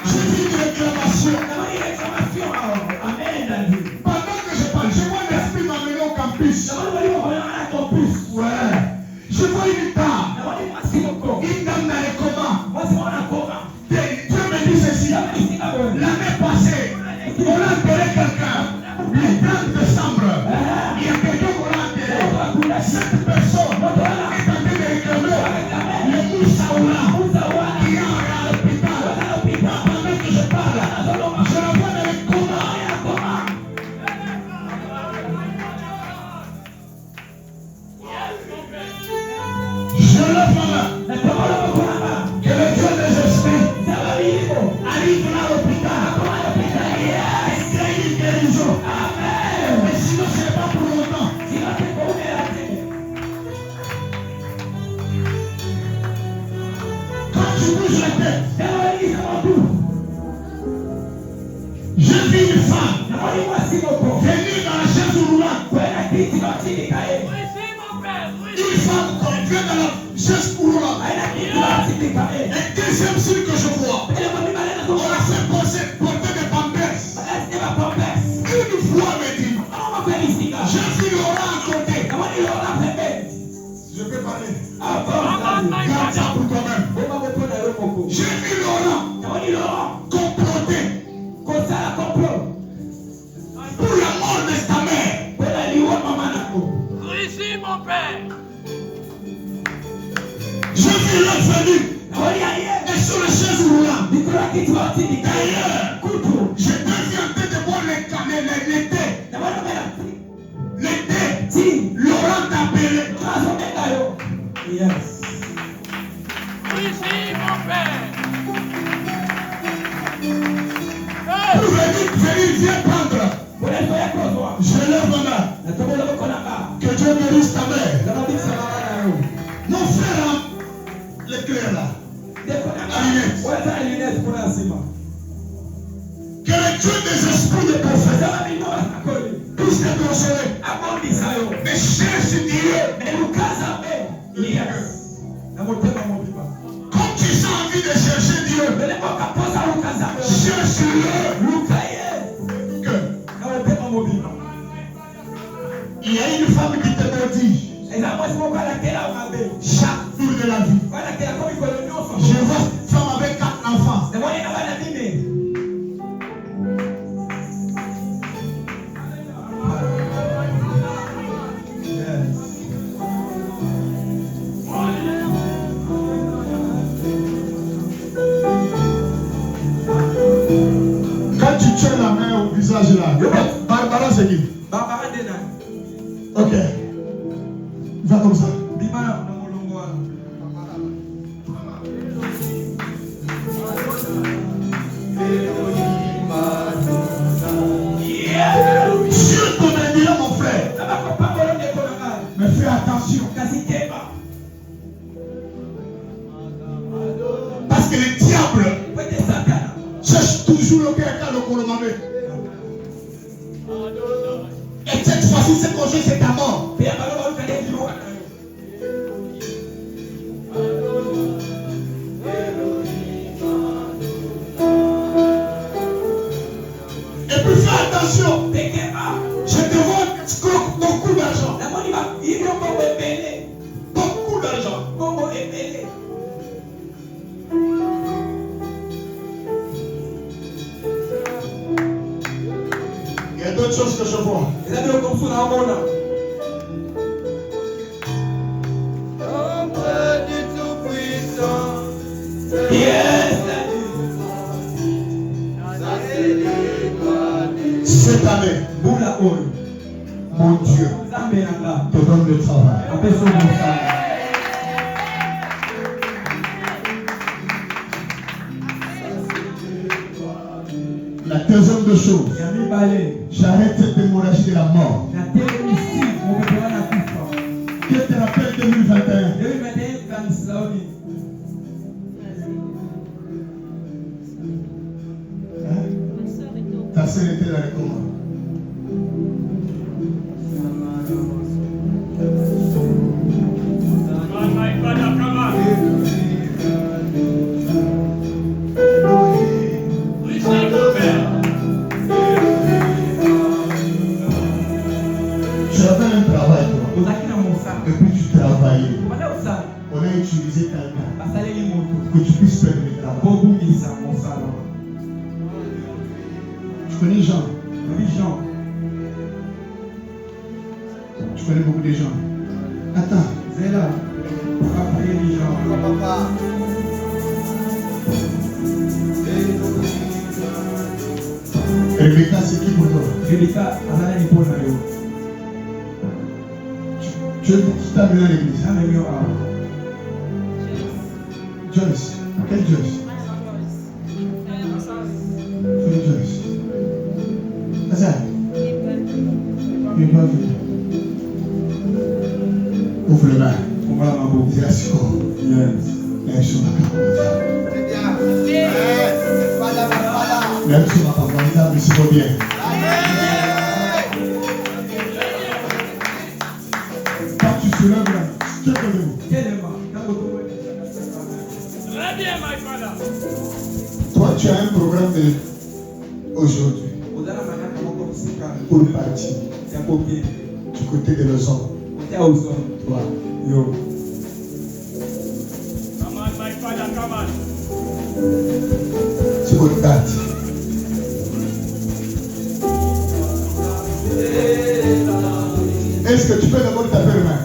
J'ai vu une réclamation. Pendant que je parle, je vois l'esprit m'amener au campus. Ouais. Je vois une dame. Une dame dans les comas. Dieu me dit ceci. L'année passée, on a enterré quelqu'un. Le 30 décembre, il y a quelqu'un qu'on a enterré. Cette personne est en train de réclamer le Moussaoula qui est à l'hôpital. Pendant que je parle, je la vois dans les comas. Je lève ma main. Que le Dieu des esprits arrive là à l'hôpital. Et crée une guérison. Mais sinon, ce n'est pas pour longtemps. Quand tu bouges la tête, j'ai vu une femme venir dans la chaise roulante. Une femme comme vient dans la chaise roulante. Et deuxième signe que je vois, on a fait porter des pampers. Une fois, me dit, j'ai vu Laurent à côté. Je peux parler. Garde ça pour toi-même. J'ai vu Laurent comploter pour la mort de ta mère. Ici, mon père. J'ai vu l'infini et sur la chaise roulante. D'ailleurs, je t'ai vu en train de boire l'été. L'été, Laurent t'a appelé. Yes. Ici, mon père. Pour venir, viens prendre. Je lève ma main. Que Dieu guérisse ta mère. Mon frère, l'éclair là. Que le Dieu des esprits de prophète puisse te consoler. Mais cherche Dieu. Comme tu néglige chaque jour de la vie. Je vois une femme avec 4 enfants. Quand tu tiens la main au visage là, Barbara c'est qui? Ok. Va comme ça. Sur ton indien, mon frère. Mais fais attention. Parce que le diable cherche toujours le cœur quand le colomamé. Et cette fois-ci, ce projet, c'est ta mort. Et puis fais attention. Je te vois beaucoup d'argent. Beaucoup d'argent. Il y a d'autres choses que je vois. Cette année, mon Dieu te donne le travail. La deuxième des choses, j'arrête cette hémorragie de la mort. Que te rappelle 2021. Hein? Ta sœur était dans le coma. Tu avais un travail, toi. Et puis tu travaillais. On a utilisé quelqu'un que tu puisses perdre le travail. Tu connais Jean? Tu connais beaucoup de gens. Attends. Rebecca, c'est qui pour toi? Tu t'as amené à l'église. Joyce. Quelle Joyce? Quelle Joyce? Hazard. Il n'est pas venu. Ouvre le main. Yes. Même sur ma camarade, mais c'est pas bien. Quand tu te lèves là, tu te lèves. Toi, tu as un programme aujourd'hui pour partir du côté de l'ozone. Toi. C'est votre date. Est-ce que tu peux d'abord taper les mains?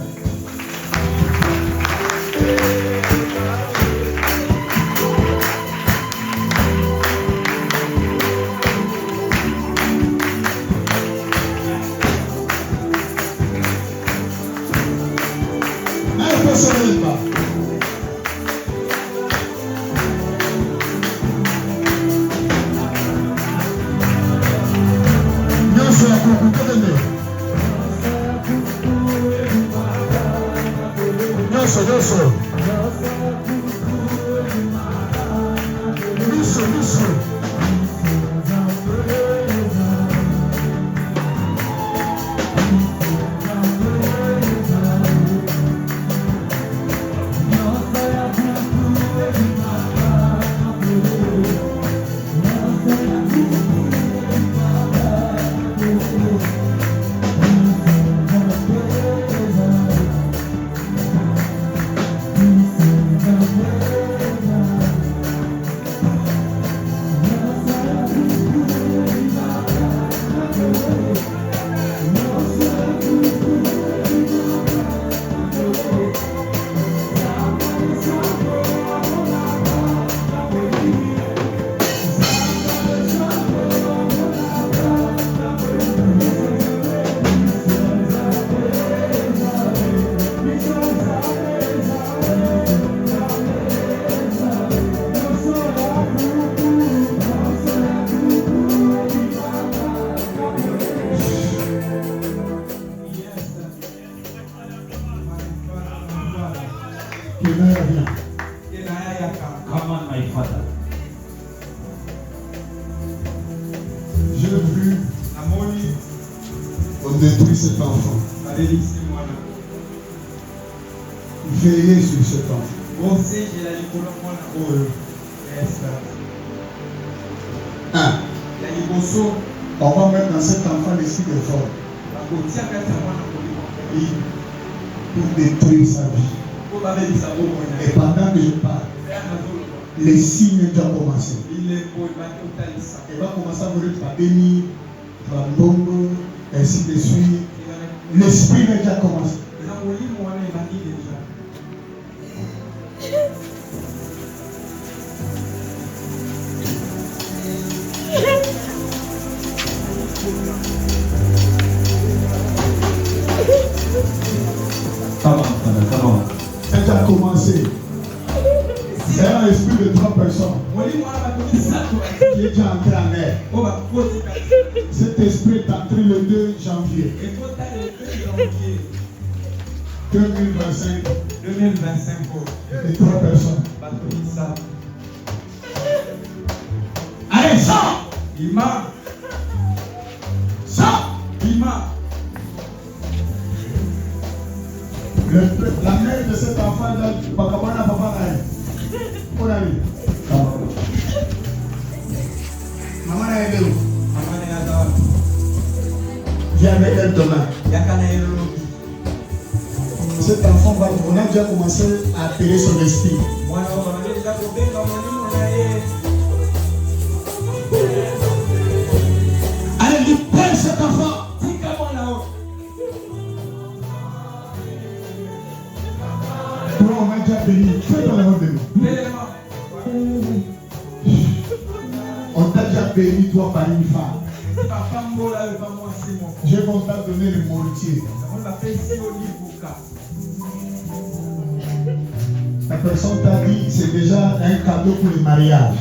Kenaya vient. Come on, my father. J'ai vu, on détruit cet enfant. Veillez sur cet enfant. On va mettre dans cet enfant l'esprit de vol. Pour détruire sa vie. Et pendant que je parle, les signes doivent commencer. Il va commencer à mourir par béni, par nombre, ainsi de suite. L'esprit va déjà commencer. Comment? Elle a commencé. C'est un esprit de 3 personnes qui est déjà entré en elle. Cet esprit est entré le 2 janvier 2025. Et 3 personnes. Allez, sors! Sors! La mère de cet enfant, Bakabana Papa Naï. On a vu. Maman Naï, viens avec elle demain. Cet enfant va, on a déjà commencé à appeler son esprit. Allez, libère cet enfant! Toi, on a déjà béni. Fais dans la route de nous. On t'a déjà béni, toi, par une femme. Je vais te donner le mortier. La personne t'a dit c'est déjà un cadeau pour le mariage.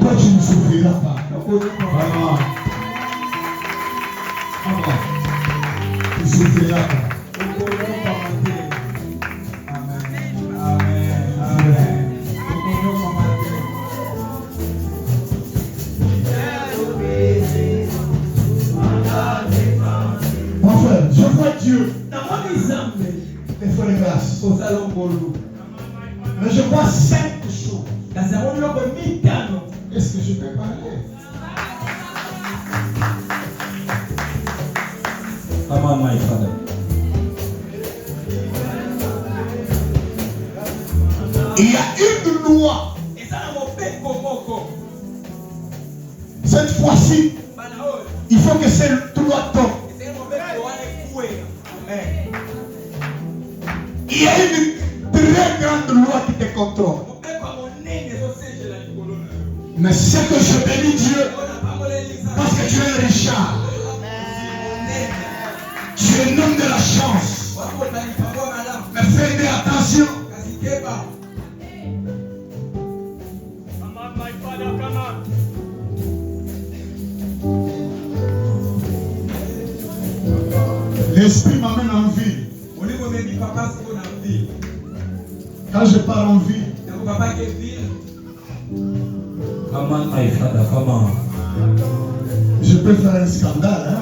Toi, tu ne souffriras pas. Vraiment. Tu ne souffriras pas. Mon frère, je vois Dieu. Il faut les grâces. Mais je vois 5 choses. Est-ce que je peux parler? Come on, my father. Il y a une loi. Cette fois-ci, il faut que cette loi tombe. Il y a une très grande loi qui te contrôle. Mais c'est que je bénis Dieu parce que tu es Richard. Tu es l'homme de la chance. Mais fais attention. L'esprit m'amène en vie. Quand je pars en vie, Come on, my father, come on. je peux faire un scandale. Hein?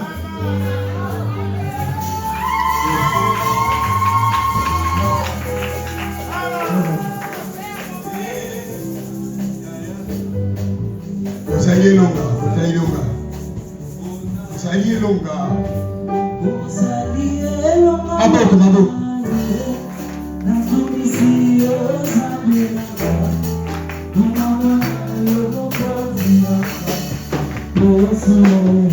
Vous allez longa, vous allez longa. Vous allez longa. Maboko, maboko. Oh,